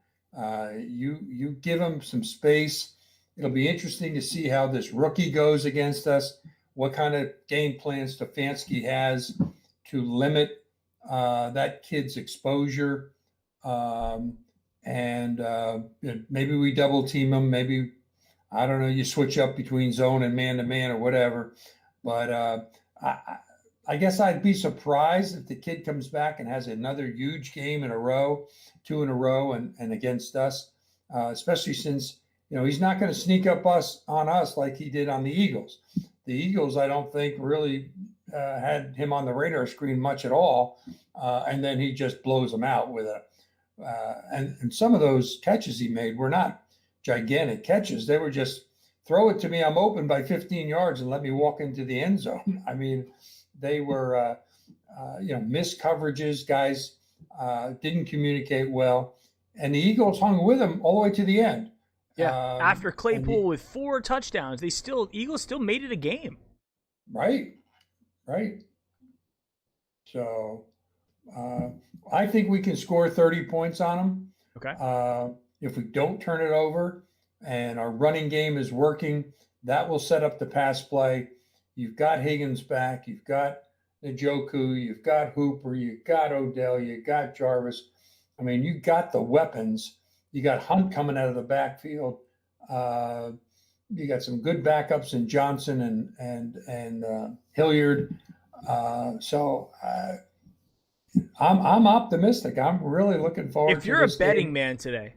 You give him some space. It'll be interesting to see how this rookie goes against us, what kind of game plan Stefanski has to limit that kid's exposure. And maybe we double team him. Maybe, I don't know, you switch up between zone and man-to-man or whatever. But I guess I'd be surprised if the kid comes back and has another huge game in a row, 2 in a row, and against us, especially since, he's not going to sneak up on us like he did on the Eagles. The Eagles, I don't think, really had him on the radar screen much at all, and then he just blows them out with and some of those catches he made were not gigantic catches. They were just, throw it to me, I'm open by 15 yards, and let me walk into the end zone. I mean, they were, missed coverages. Guys didn't communicate well, and the Eagles hung with him all the way to the end. Yeah, after Claypool with 4 touchdowns, Eagles still made it a game. Right. So I think we can score 30 points on them. Okay. If we don't turn it over and our running game is working, that will set up the pass play. You've got Higgins back. You've got Njoku. You've got Hooper. You've got Odell. You've got Jarvis. I mean, you got the weapons. You got Hunt coming out of the backfield. You got some good backups in Johnson and Hilliard. So I'm optimistic. I'm really looking forward to this. If you're a betting man today,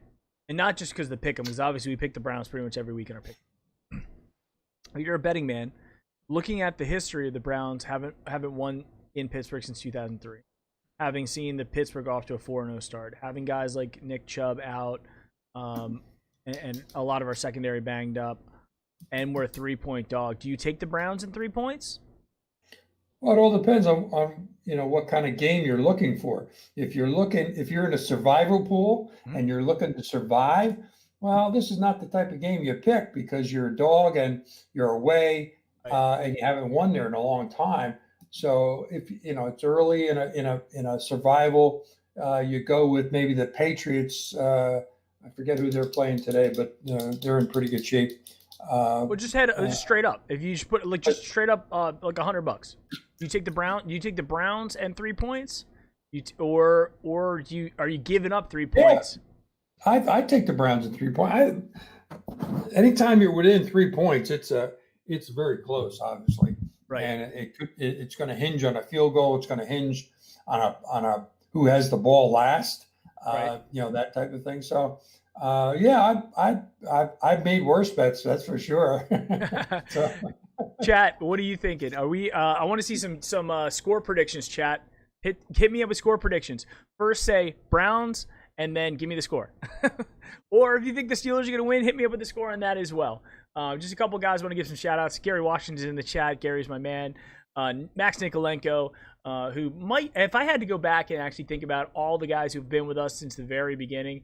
and not just because the pick 'em, because obviously we pick the Browns pretty much every week in our pick. If you're a betting man, looking at the history of the Browns, haven't won in Pittsburgh since 2003. Having seen the Pittsburgh off to a 4-0 start, having guys like Nick Chubb out, and a lot of our secondary banged up, and we're a 3-point dog. Do you take the Browns in 3 points? Well, it all depends on what kind of game you're looking for. If you're in a survival pool and you're looking to survive, well, this is not the type of game you pick because you're a dog and you're away and you haven't won there in a long time. So if it's early in a survival, you go with maybe the Patriots. I forget who they're playing today, but they're in pretty good shape. Well, just straight up. If you just put just straight up like $100, you take the Browns and 3 points, are you giving up 3 points? Yeah. I take the Browns and 3 points. Anytime you're within 3 points, it's very close, obviously, right? And it's going to hinge on a field goal. It's going to hinge on a who has the ball last, right. That type of thing. So. I've made worse bets, that's for sure. Chat, what are you thinking? Are we? I want to see some score predictions. Chat, hit me up with score predictions. First, say Browns, and then give me the score. Or if you think the Steelers are going to win, hit me up with the score on that as well. Just a couple guys want to give some shout outs. Gary Washington's in the chat. Gary's my man. Max Nikolenko, who might, if I had to go back and actually think about all the guys who've been with us since the very beginning,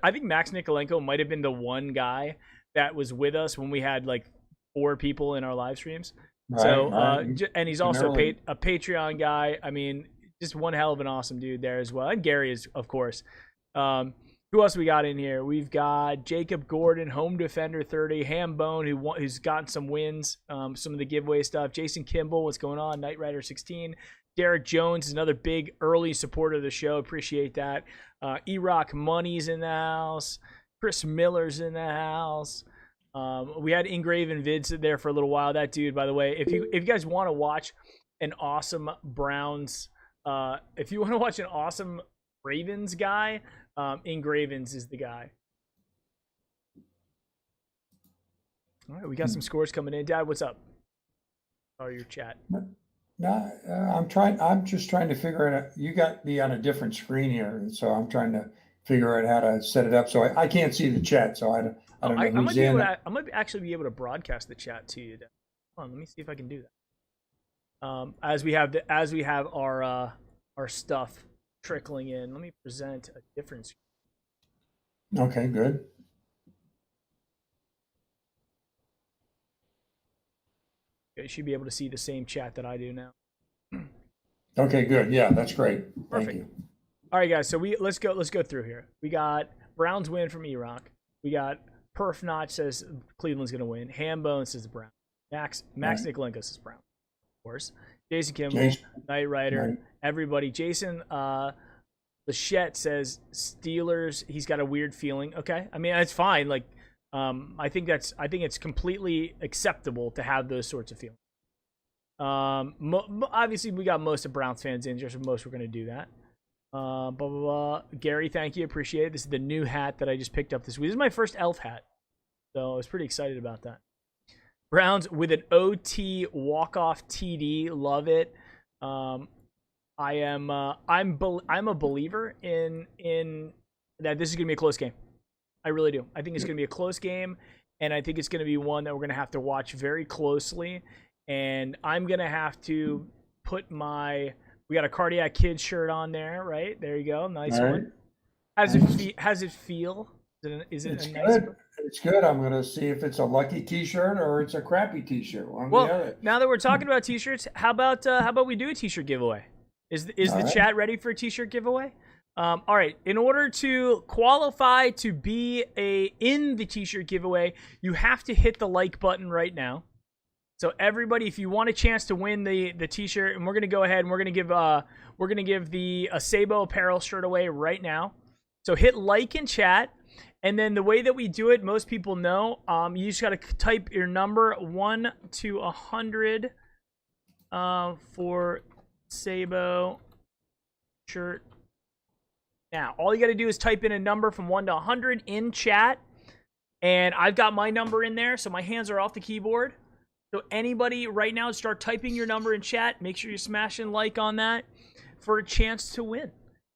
I think Max Nikolenko might have been the one guy that was with us when we had like 4 people in our live streams. Right, so, and he's also a Patreon guy. I mean, just one hell of an awesome dude there as well. And Gary is, of course. Who else we got in here? We've got Jacob Gordon, home defender 30, Hambone, who's gotten some wins, some of the giveaway stuff. Jason Kimball, what's going on? Knight Rider 16. Derek Jones is another big early supporter of the show. Appreciate that. E-Rock Money's in the house. Chris Miller's in the house. We had Engraven Vids there for a little while. That dude, by the way, if you guys want to watch an awesome Browns, if you want to watch an awesome Ravens guy, Engravens is the guy. All right, we got some scores coming in. Dad, what's up? Oh, your chat. No, I'm just trying to figure it out. You got me on a different screen here, and so I'm trying to figure out how to set it up. So I can't see the chat, so I don't know who's in. I might actually be able to broadcast the chat to you. Hold on, let me see if I can do that. As we have our stuff trickling in, let me present a different screen. Okay, good. You should be able to see the same chat that I do now. Okay, good. Yeah, that's great. Perfect. Thank you. All right, guys. So let's go through here. We got Browns win from E-Rock. We got Perf Notch says Cleveland's gonna win. Hambone says the Browns. Max Nikolenko says Browns. Of course. Jason Kimball, Knight Rider, everybody. Jason Lachette says Steelers. He's got a weird feeling. Okay, I mean that's fine. Like, I think it's completely acceptable to have those sorts of feelings. Obviously, we got most of Browns fans in, just most we're going to do that. Blah, blah, blah. Gary, thank you. Appreciate it. This is the new hat that I just picked up this week. This is my first elf hat, so I was pretty excited about that. Browns with an OT walk-off TD. Love it. I'm a believer in that this is going to be a close game. I really do. I think it's going to be a close game, and I think it's going to be one that we're going to have to watch very closely. And I'm going to have to put we got a Cardiac Kid shirt on there, right? There you go. Nice one. How's it feel? Is it a nice? Good. It's good. I'm going to see if it's a lucky T-shirt or it's a crappy T-shirt. Well, now that we're talking about T-shirts, how about we do a T-shirt giveaway? Is the chat ready for a T-shirt giveaway? All right. In order to qualify to be in the T-shirt giveaway, you have to hit the like button right now. So everybody, if you want a chance to win the T-shirt, and we're gonna go ahead and we're gonna give the Sabo apparel shirt away right now. So hit like in chat, and then the way that we do it, most people know, you just gotta type your number 1 to 100 for Sabo shirt. Now, all you got to do is type in a number from 1 to 100 in chat. And I've got my number in there, so my hands are off the keyboard. So anybody right now, start typing your number in chat. Make sure you're smashing like on that for a chance to win.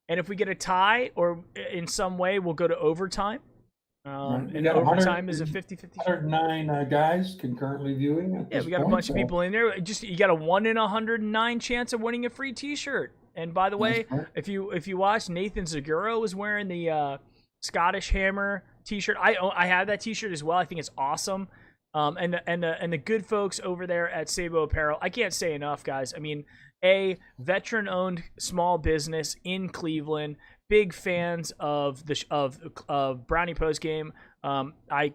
And if we get a tie or in some way, we'll go to overtime. And overtime is a 50-50. 109 guys concurrently viewing. We got a bunch of people in there. You got a 1 in 109 chance of winning a free T-shirt. And by the way, if you watch, Nathan Zaguro was wearing the Scottish Hammer T-shirt. I have that T-shirt as well. I think it's awesome. And the good folks over there at Sabo Apparel, I can't say enough, guys. I mean, a veteran-owned small business in Cleveland. Big fans of Brownie Postgame. I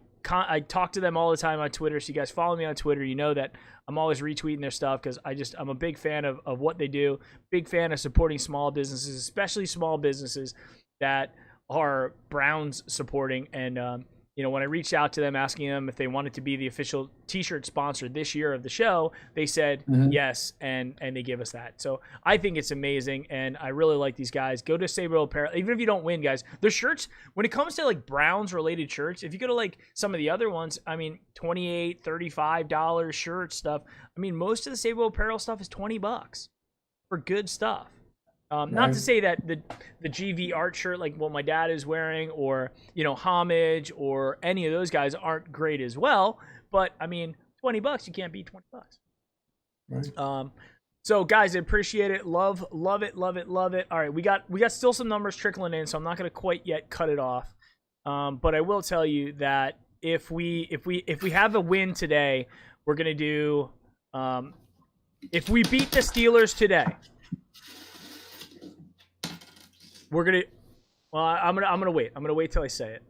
talk to them all the time on Twitter. So you guys follow me on Twitter. You know that I'm always retweeting their stuff because I'm a big fan of what they do. Big fan of supporting small businesses, especially small businesses that are Browns supporting. And when I reached out to them asking them if they wanted to be the official T-shirt sponsor this year of the show, they said yes, and they give us that. So I think it's amazing, and I really like these guys. Go to Sabo Apparel. Even if you don't win, guys, their shirts, when it comes to like Browns-related shirts, if you go to like some of the other ones, I mean, $28, $35 shirt stuff. I mean, most of the Sabo Apparel stuff is $20 for good stuff. Not to say that the GV art shirt, like what my dad is wearing, or Homage, or any of those guys aren't great as well. But I mean, $20, you can't beat $20. Right. So guys, I appreciate it. Love it. All right, we got still some numbers trickling in, so I'm not gonna quite yet cut it off. But I will tell you that if we have a win today, we're gonna do. If we beat the Steelers today. We're gonna. Well, I'm gonna wait. I'm gonna wait till I say it,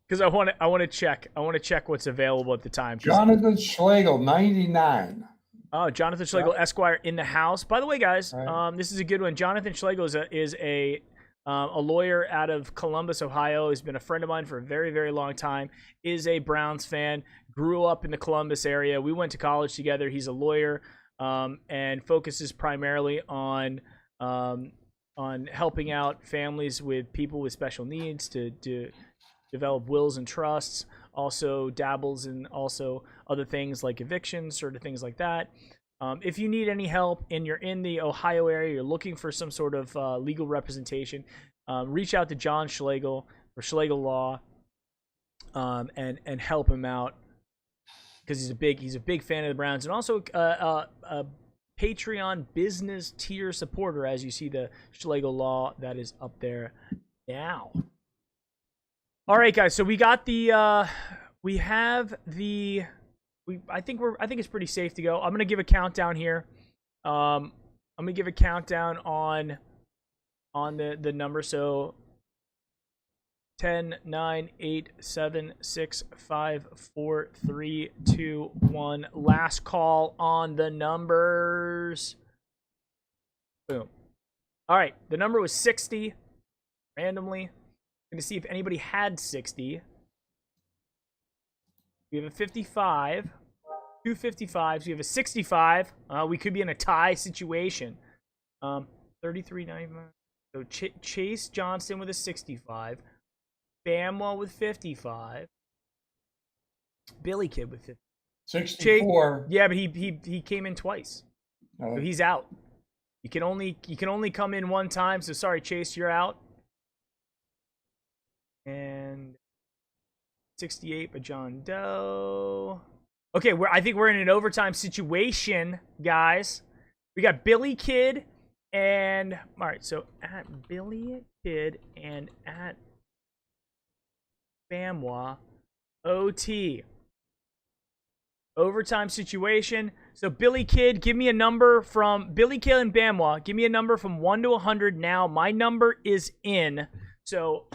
because I want to check. I want to check what's available at the time. Jonathan Schlegel, 99. Oh, Jonathan Schlegel, Esquire, in the house. By the way, guys, this is a good one. Jonathan Schlegel is a lawyer out of Columbus, Ohio. He's been a friend of mine for a very, very long time. Is a Browns fan. Grew up in the Columbus area. We went to college together. He's a lawyer and focuses primarily on helping out families with people with special needs to develop wills and trusts. Also dabbles in also other things like evictions, sort of things like that. If you need any help and you're in the Ohio area, you're looking for some sort of legal representation, reach out to John Schlegel or Schlegel Law and help him out, because he's a big fan of the Browns, and also a Patreon business tier supporter, as you see the Schlegel Law that is up there now. All right, guys. So we got I think it's pretty safe to go. I'm gonna give a countdown here. I'm gonna give a countdown on the number. So 10, 9, 8, 7, 6, 5, 4, 3, 2, 1. Last call on the numbers. Boom. All right. The number was 60. Randomly. Going to see if anybody had 60. We have a 55. 2 55s. We have a 65. We could be in a tie situation. 33, 95. So Chase Johnson with a 65. Bamwell with 55. Billy Kid with 50. 64. Yeah, but he came in twice. So he's out. You can only come in one time. So sorry, Chase, you're out. And 68 by John Doe. Okay, I think we're in an overtime situation, guys. We got Billy Kid and all right. So at Billy Kid and at Bamwa, OT. Overtime situation. So Billy Kid, give me a number from Billy Kid and Bamwa. Give me a number from 1 to 100 now. My number is in. So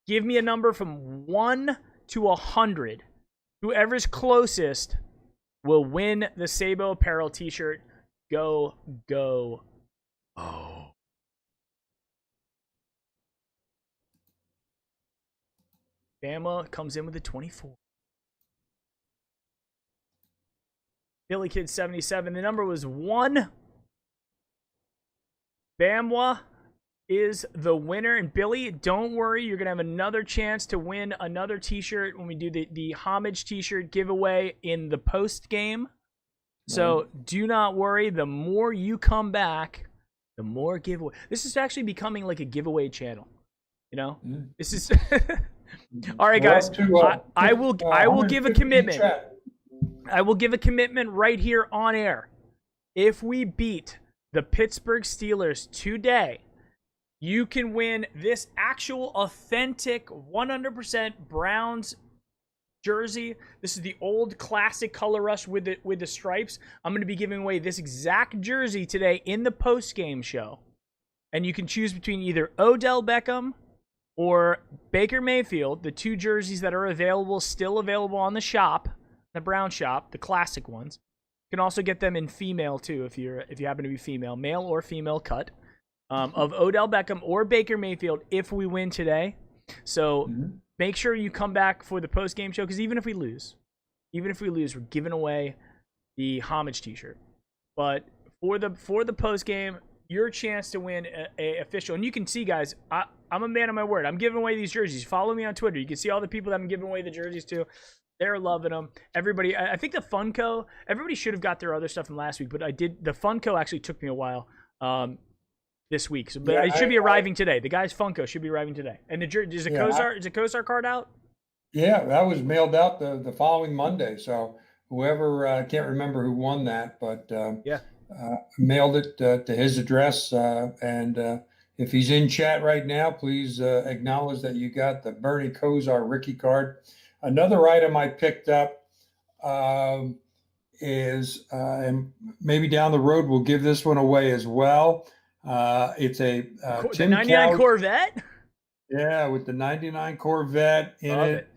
give me a number from 1 to 100. Whoever's closest will win the Sabo Apparel t-shirt. Go, go. Oh. Bama comes in with a 24. Billy Kid 77. The number was 1. Bamwa is the winner. And Billy, don't worry. You're going to have another chance to win another t-shirt when we do the homage t-shirt giveaway in the post game. So do not worry. The more you come back, the more giveaway. This is actually becoming like a giveaway channel. This is all right, guys. I will give a commitment. I will give a commitment right here on air. If we beat the Pittsburgh Steelers today, you can win this actual authentic 100% Browns jersey. This is the old classic color rush with the stripes. I'm going to be giving away this exact jersey today in the post-game show. And you can choose between either Odell Beckham or Baker Mayfield, the two jerseys that are still available on the shop, the Brown shop, the classic ones. You can also get them in female too if you happen to be female, male or female cut, of Odell Beckham or Baker Mayfield if we win today. So make sure you come back for the post-game show, because even if we lose, we're giving away the homage t-shirt. But for the post-game, your chance to win a official. And you can see, guys, I'm a man of my word. I'm giving away these jerseys. Follow me on Twitter. You can see all the people that I'm giving away the jerseys to. They're loving them. Everybody, I think the Funko, everybody should have got their other stuff from last week, but the Funko actually took me a while this week. So, but it should be arriving today. The guy's Funko should be arriving today. And is the Kosar card out? Yeah, that was mailed out the following Monday. So whoever, I can't remember who won that, but mailed it to his address. And if he's in chat right now, please acknowledge that you got the Bernie Kosar Ricky card. Another item I picked up is, and maybe down the road we'll give this one away as well. It's a the 99 Corvette. Yeah, with the 99 Corvette in it,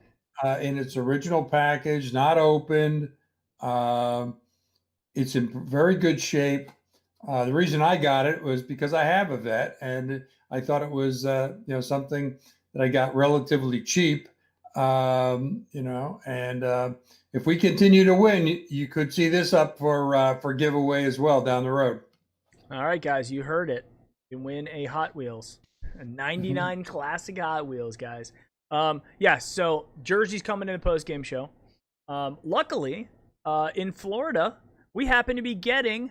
in its original package, not opened. It's in very good shape. The reason I got it was because I have a vet, and I thought it was something that I got relatively cheap. And if we continue to win, you could see this up for giveaway as well down the road. All right, guys, you heard it. You can win a Hot Wheels, a 99 classic Hot Wheels, guys. So jerseys coming in the post-game show. Luckily, in Florida, we happen to be getting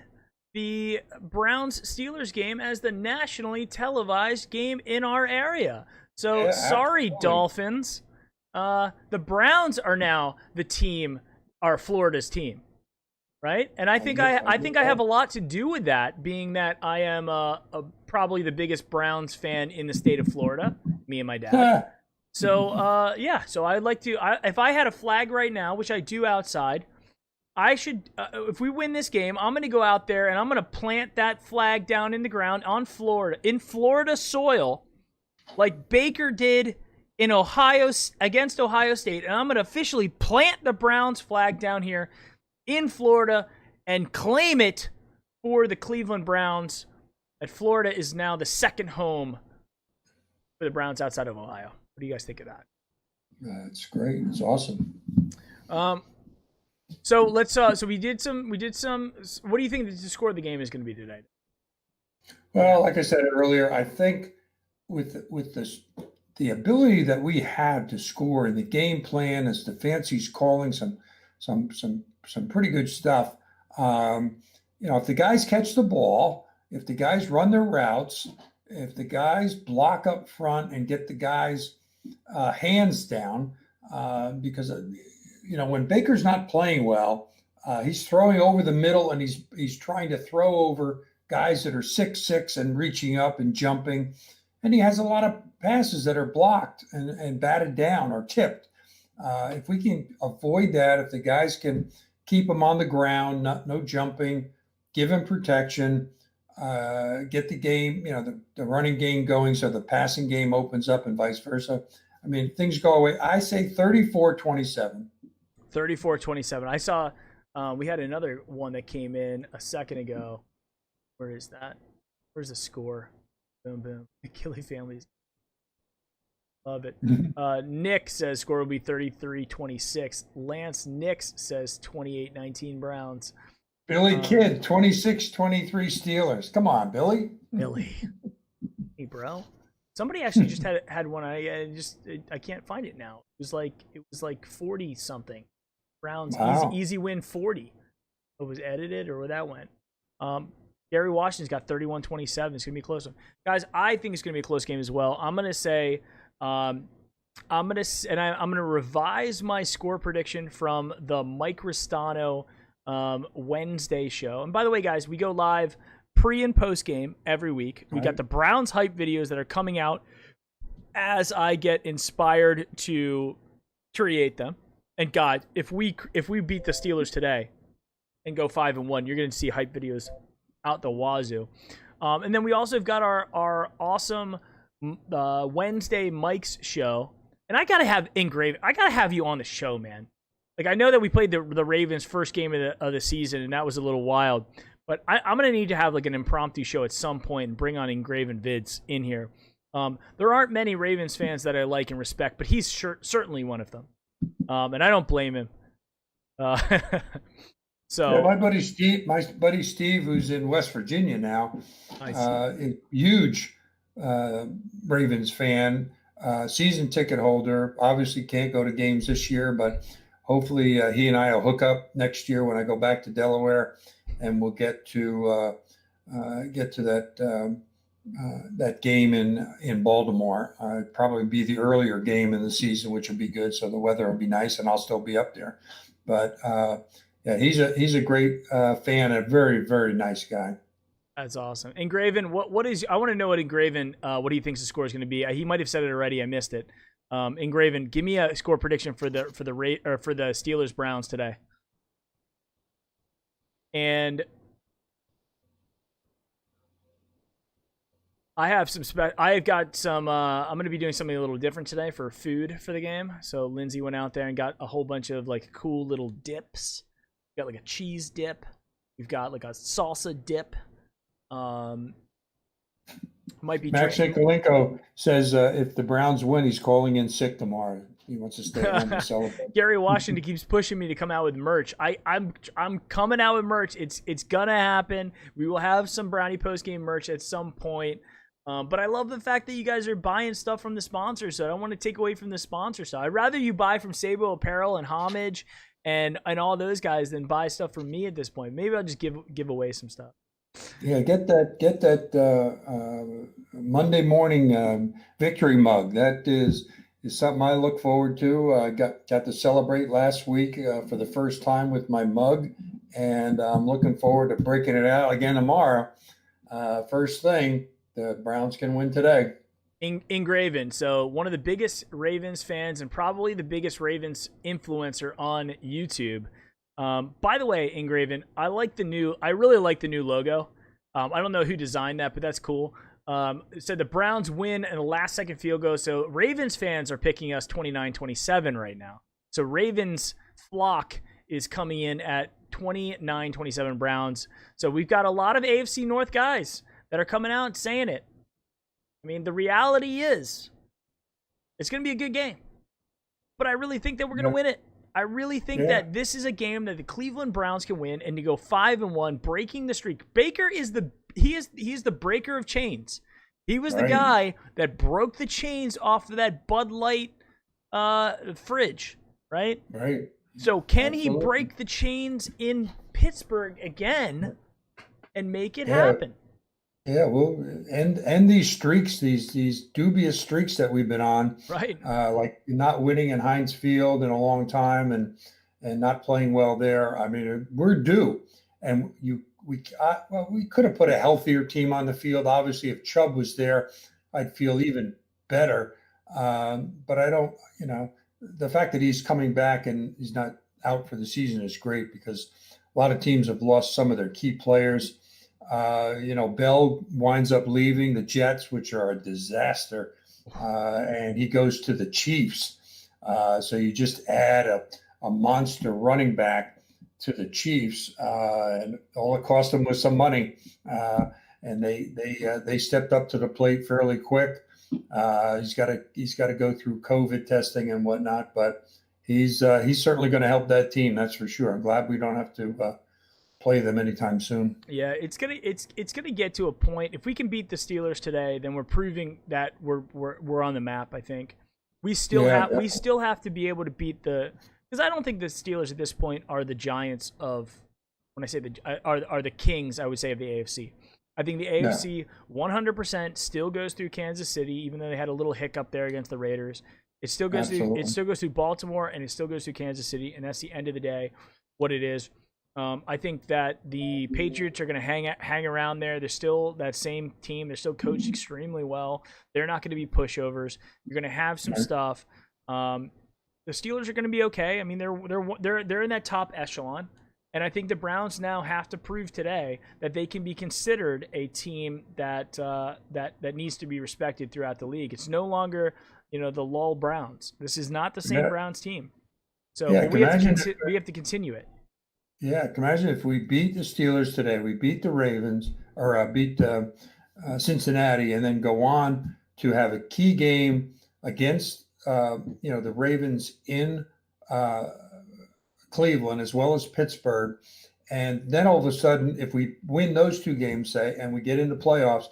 the Browns-Steelers game as the nationally televised game in our area. So sorry, Dolphins. The Browns are now Florida's team, right? And I think I have a lot to do with that, being that I am probably the biggest Browns fan in the state of Florida, me and my dad. So so I'd like to. If I had a flag right now, which I do outside, I should. If we win this game, I'm going to go out there and I'm going to plant that flag down in the ground in Florida soil, like Baker did in against Ohio State, and I'm going to officially plant the Browns flag down here in Florida and claim it for the Cleveland Browns. That Florida is now the second home for the Browns outside of Ohio. What do you guys think of that? That's great. It's awesome. So let's. So we did some. What do you think the score of the game is going to be today? Well, like I said earlier, I think with this. The ability that we have to score in the game plan, as Stefanski's calling some pretty good stuff. If the guys catch the ball, if the guys run their routes, if the guys block up front and get the guys hands down, because when Baker's not playing well, he's throwing over the middle and he's trying to throw over guys that are 6'6" and reaching up and jumping. And he has a lot of passes that are blocked and batted down or tipped. If we can avoid that, if the guys can keep them on the ground, no jumping, give him protection, get the game, the running game going so the passing game opens up and vice versa. I mean, things go away. I say 34-27. 34-27. I saw we had another one that came in a second ago. Where is that? Where's the score? Boom, boom. Achilles families. Love it. Nick says score will be 33-26. Lance Nix says 28-19 Browns. Billy Kidd, 26-23 Steelers. Come on, Billy. Billy. Hey, bro. Somebody actually just had one. I can't find it now. It was like 40 something. Browns. Wow. Easy win 40. It was edited or where that went. Gary Washington's got 31-27. It's going to be a close one. Guys, I think it's going to be a close game as well. I'm going to say I'm going to revise my score prediction from the Mike Ristano Wednesday show. And by the way, guys, we go live pre and post game every week. We got the Browns hype videos that are coming out as I get inspired to create them. And God, if we beat the Steelers today and go 5-1, you're going to see hype videos out the wazoo. And then we also have got our awesome Wednesday Mike's show. And I gotta have you on the show, man. Like, I know that we played the Ravens first game of the season, and that was a little wild. But I'm gonna need to have like an impromptu show at some point and bring on Engraven Vids in here. There aren't many Ravens fans that I like and respect, but he's certainly one of them. And I don't blame him. So yeah, my buddy Steve, who's in West Virginia now, a huge Ravens fan, season ticket holder. Obviously can't go to games this year, but hopefully he and I will hook up next year when I go back to Delaware, and we'll get to that game in Baltimore. Probably be the earlier game in the season, which will be good. So the weather will be nice, and I'll still be up there. But yeah, he's a great fan, a very, very nice guy. That's awesome. Engraven, what is? I want to know what Engraven, what he thinks the score is going to be. He might have said it already. I missed it. Engraven, give me a score prediction for the Steelers Browns today. And I've got some. I'm going to be doing something a little different today for food for the game. So Lindsay went out there and got a whole bunch of like cool little dips. We got like a cheese dip. We've got like a salsa dip. Might be. Max Nikolenko says if the Browns win, he's calling in sick tomorrow. He wants to stay home and celebrate. Gary Washington keeps pushing me to come out with merch. I'm coming out with merch. It's gonna happen. We will have some Brownie postgame merch at some point. But I love the fact that you guys are buying stuff from the sponsors. So I don't want to take away from the sponsor side. I'd rather you buy from Sabo Apparel and Homage and all those guys than buy stuff from me at this point. Maybe I'll just give away some stuff. Yeah, get that Monday morning victory mug. That is something I look forward to. I got to celebrate last week for the first time with my mug, and I'm looking forward to breaking it out again tomorrow. First thing, the Browns can win today. Engraven. So one of the biggest Ravens fans and probably the biggest Ravens influencer on YouTube. By the way, Engraven, I really like the new logo. I don't know who designed that, but that's cool. It said the Browns win and the last second field goal. So Ravens fans are picking us 29-27 right now. So Ravens flock is coming in at 29-27 Browns. So we've got a lot of AFC North guys that are coming out and saying it. I mean, the reality is it's going to be a good game. But I really think that we're going to win it. I really think that this is a game that the Cleveland Browns can win and to go 5-1, breaking the streak. Baker is he's the breaker of chains. He was the guy that broke the chains off of that Bud Light fridge, right? Right. So can he break the chains in Pittsburgh again and make it happen? Yeah, well, and these streaks, these dubious streaks that we've been on, right? Like not winning in Heinz Field in a long time, and not playing well there. I mean, we're due, and we could have put a healthier team on the field. Obviously, if Chubb was there, I'd feel even better. But I don't, the fact that he's coming back and he's not out for the season is great because a lot of teams have lost some of their key players. Bell winds up leaving the Jets, which are a disaster, and he goes to the Chiefs. So you just add a monster running back to the Chiefs, and all it cost them was some money. And they stepped up to the plate fairly quick. He's got to go through COVID testing and whatnot, but he's certainly going to help that team. That's for sure. I'm glad we don't have to play them anytime soon. Yeah, it's gonna get to a point. If we can beat the Steelers today, then we're proving that we're on the map. I think we still have to be able to beat because I don't think the Steelers at this point are the Giants of when I say are the kings, I would say, of the AFC. I think the AFC 100% still goes through Kansas City, even though they had a little hiccup there against the Raiders. It still goes through Baltimore, and it still goes through Kansas City, and that's the end of the day what it is. I think that the Patriots are going to hang around there. They're still that same team. They're still coached extremely well. They're not going to be pushovers. You're going to have some stuff. The Steelers are going to be okay. I mean, they're in that top echelon, and I think the Browns now have to prove today that they can be considered a team that needs to be respected throughout the league. It's no longer the lull Browns. This is not the same Browns team. So we have to continue it. Yeah, imagine if we beat the Steelers today, we beat the Ravens, or beat Cincinnati, and then go on to have a key game against the Ravens in Cleveland as well as Pittsburgh, and then all of a sudden, if we win those two games, say, and we get into playoffs,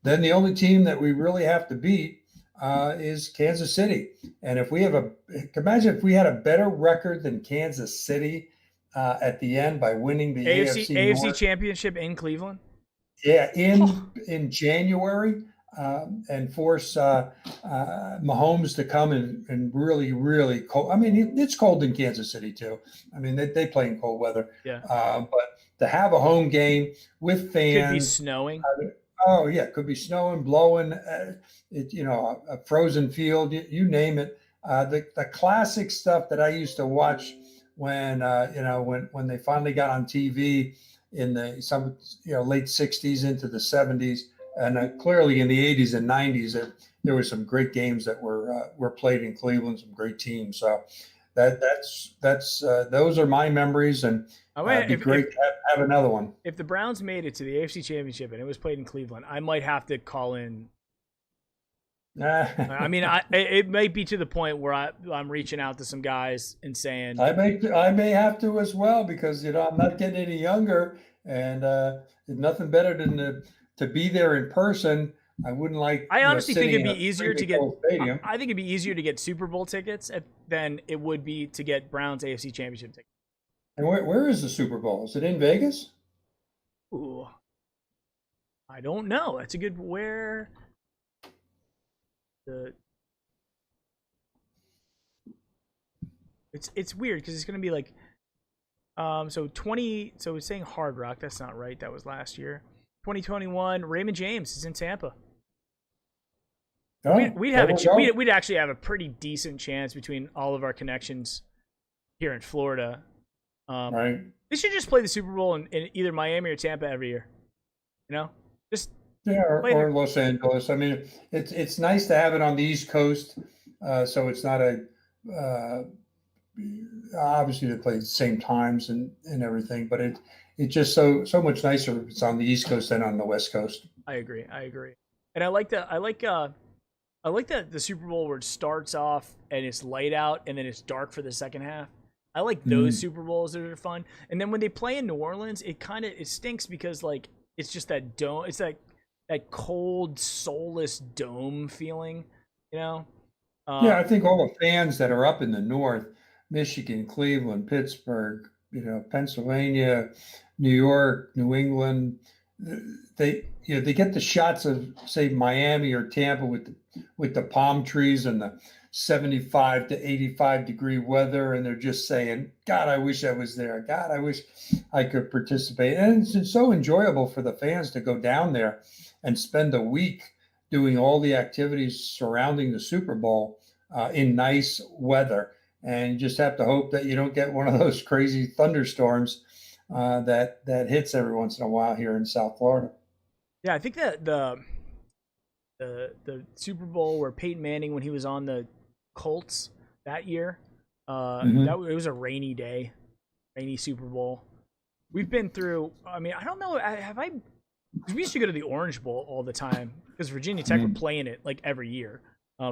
then the only team that we really have to beat is Kansas City. And if we imagine if we had a better record than Kansas City at the end by winning the AFC North championship in Cleveland. Yeah, in January, and force Mahomes to come and really, really cold. I mean, it's cold in Kansas City too. I mean, they play in cold weather. Yeah. But to have a home game with fans, could be snowing. Oh yeah, could be snowing, blowing. A frozen field. You name it. The classic stuff that I used to watch when they finally got on TV in the late 60s into the 70s, and clearly in the 80s and 90s, there were some great games that were played in Cleveland, some great teams. So that's those are my memories, and it'd be great to have another one. If the Browns made it to the AFC Championship and it was played in Cleveland, I might have to call in. I mean, it might be to the point where I'm reaching out to some guys and saying I may have to as well, because I'm not getting any younger, and nothing better than to be there in person. I wouldn't like. I honestly think it'd be easier to get. I think it'd be easier to get Super Bowl tickets than it would be to get Browns AFC Championship tickets. And where is the Super Bowl? Is it in Vegas? Ooh, I don't know. That's a good where. It's weird because it's going to be like so it's saying Hard Rock. That's not right. That was last year. 2021 Raymond James is in Tampa. Oh, we'd actually have a pretty decent chance between all of our connections here in Florida. Right. They should just play the Super Bowl in either Miami or Tampa every year. Just or Los Angeles. I mean, it's nice to have it on the East Coast, so it's not obviously they play at the same times and everything, but it's just so much nicer if it's on the East Coast than on the West Coast. I agree, and I like the Super Bowl where it starts off and it's light out and then it's dark for the second half. I like those Super Bowls that are fun, and then when they play in New Orleans, it stinks because like it's just that dome. It's that cold, soulless dome feeling, Yeah, I think all the fans that are up in the north, Michigan, Cleveland, Pittsburgh, Pennsylvania, New York, New England, they get the shots of, say, Miami or Tampa with the palm trees and the 75 to 85 degree weather, and they're just saying, God, I wish I was there. God, I wish I could participate. And it's so enjoyable for the fans to go down there and spend a week doing all the activities surrounding the Super Bowl in nice weather. And you just have to hope that you don't get one of those crazy thunderstorms that hits every once in a while here in South Florida. Yeah, I think that the Super Bowl where Peyton Manning, when he was on the Colts that year, it was a rainy day, rainy Super Bowl. We've been through. I mean, I don't know. Because we used to go to the Orange Bowl all the time because Virginia Tech were playing it like every year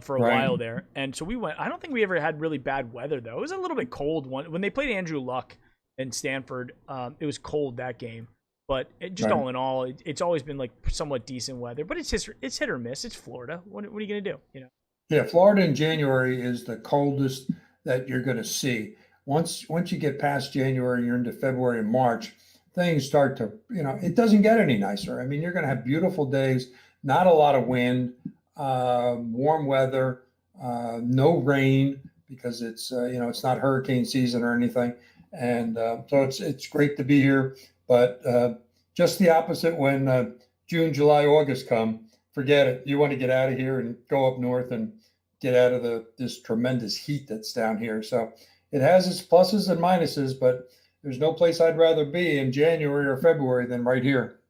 for a while there, and so we went. I don't think we ever had really bad weather though. It was a little bit cold when they played Andrew Luck in Stanford. It was cold that game. But all in all, it's always been like somewhat decent weather. But it's hit or miss. It's Florida. What are you going to do? Yeah, Florida in January is the coldest that you're going to see. Once you get past January, you're into February and March. things start to, it doesn't get any nicer. I mean, you're going to have beautiful days, not a lot of wind, warm weather, no rain because it's, it's not hurricane season or anything. And so it's great to be here. But just the opposite when June, July, August come, forget it. You want to get out of here and go up north and get out of this tremendous heat that's down here. So it has its pluses and minuses, but there's no place I'd rather be in January or February than right here.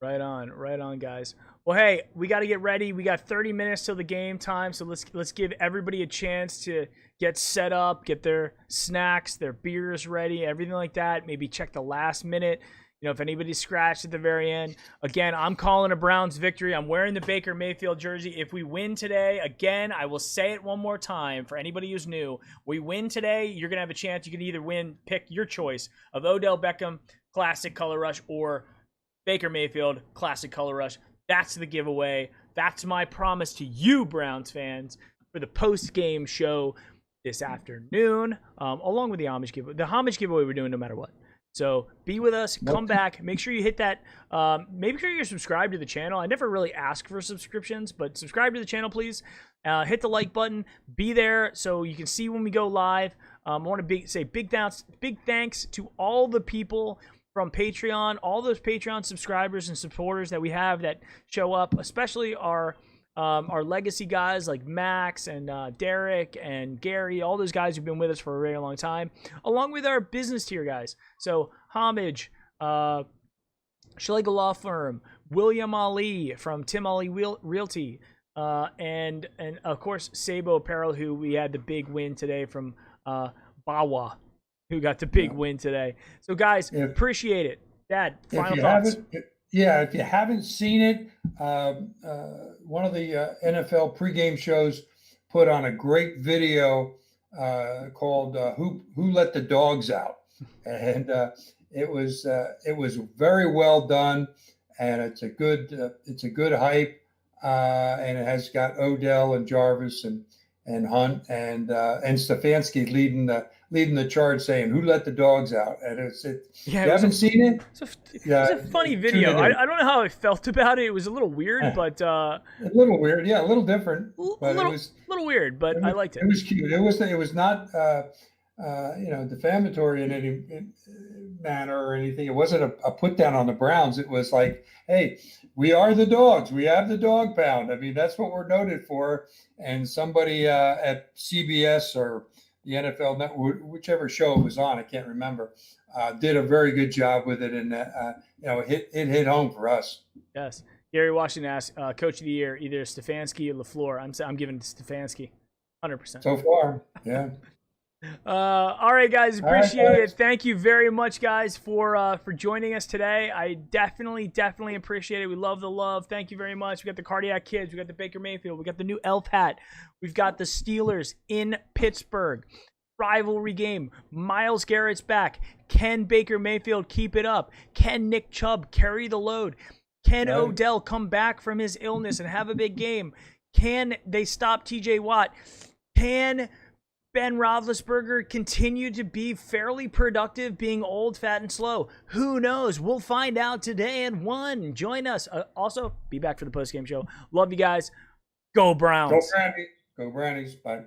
Right on, guys. Well, hey, we got to get ready. We got 30 minutes till the game time, so let's give everybody a chance to get set up, get their snacks, their beers ready, everything like that. Maybe check the last minute. If anybody's scratched at the very end. Again, I'm calling a Browns victory. I'm wearing the Baker Mayfield jersey. If we win today, again, I will say it one more time for anybody who's new. We win today, you're going to have a chance. You can either pick your choice of Odell Beckham, Classic Color Rush, or Baker Mayfield, Classic Color Rush. That's the giveaway. That's my promise to you, Browns fans, for the post-game show this afternoon, along with the homage giveaway. The homage giveaway we're doing no matter what. So be with us, come back, make sure you hit that, make sure you're subscribed to the channel. I never really ask for subscriptions, but subscribe to the channel, please. Hit the like button, be there so you can see when we go live. I want to say big thanks to all the people from Patreon, all those Patreon subscribers and supporters that we have that show up, especially our legacy guys like Max and Derek and Gary, all those guys who've been with us for a very long time, along with our business tier guys. So Homage, Schlegel Law Firm, William Ali from Tim Ali Realty, and of course Sabo Apparel, who we had the big win today from Bawa, who got the big win today. So guys, appreciate it. Dad, final thoughts. If you haven't seen it, one of the NFL pregame shows put on a great video called "Who Let the Dogs Out," and it was very well done, and it's a good hype, and it has got Odell and Jarvis and Hunt and Stefanski leading the charge, saying "Who let the dogs out?" And you haven't seen it? It's a funny video. I don't know how I felt about it. It was a little weird, but a little weird, a little different. But it was a little weird, but I liked it. It was cute. It was not defamatory in any manner or anything. It wasn't a put down on the Browns. It was like, hey, we are the dogs. We have the dog pound. I mean, that's what we're noted for. And somebody at CBS or the NFL Network, whichever show it was on, I can't remember, did a very good job with it, and it hit home for us. Yes, Gary Washington asked, Coach of the Year, either Stefanski or LaFleur. I'm giving it to Stefanski, 100%. So far, yeah. All right, guys, appreciate it. Thank you very much, guys, for joining us today. I definitely appreciate it. We love the love. Thank you very much. We got the Cardiac Kids. We got the Baker Mayfield. We got the new elf hat. We've got the Steelers in Pittsburgh. Rivalry game. Myles Garrett's back. Can Baker Mayfield keep it up? Can Nick Chubb carry the load? Can Odell come back from his illness and have a big game? Can they stop TJ Watt? Can Ben Roethlisberger continue to be fairly productive, being old, fat, and slow? Who knows? We'll find out today at 1. Join us. Also, be back for the postgame show. Love you guys. Go Browns. Go Brownies. Bye.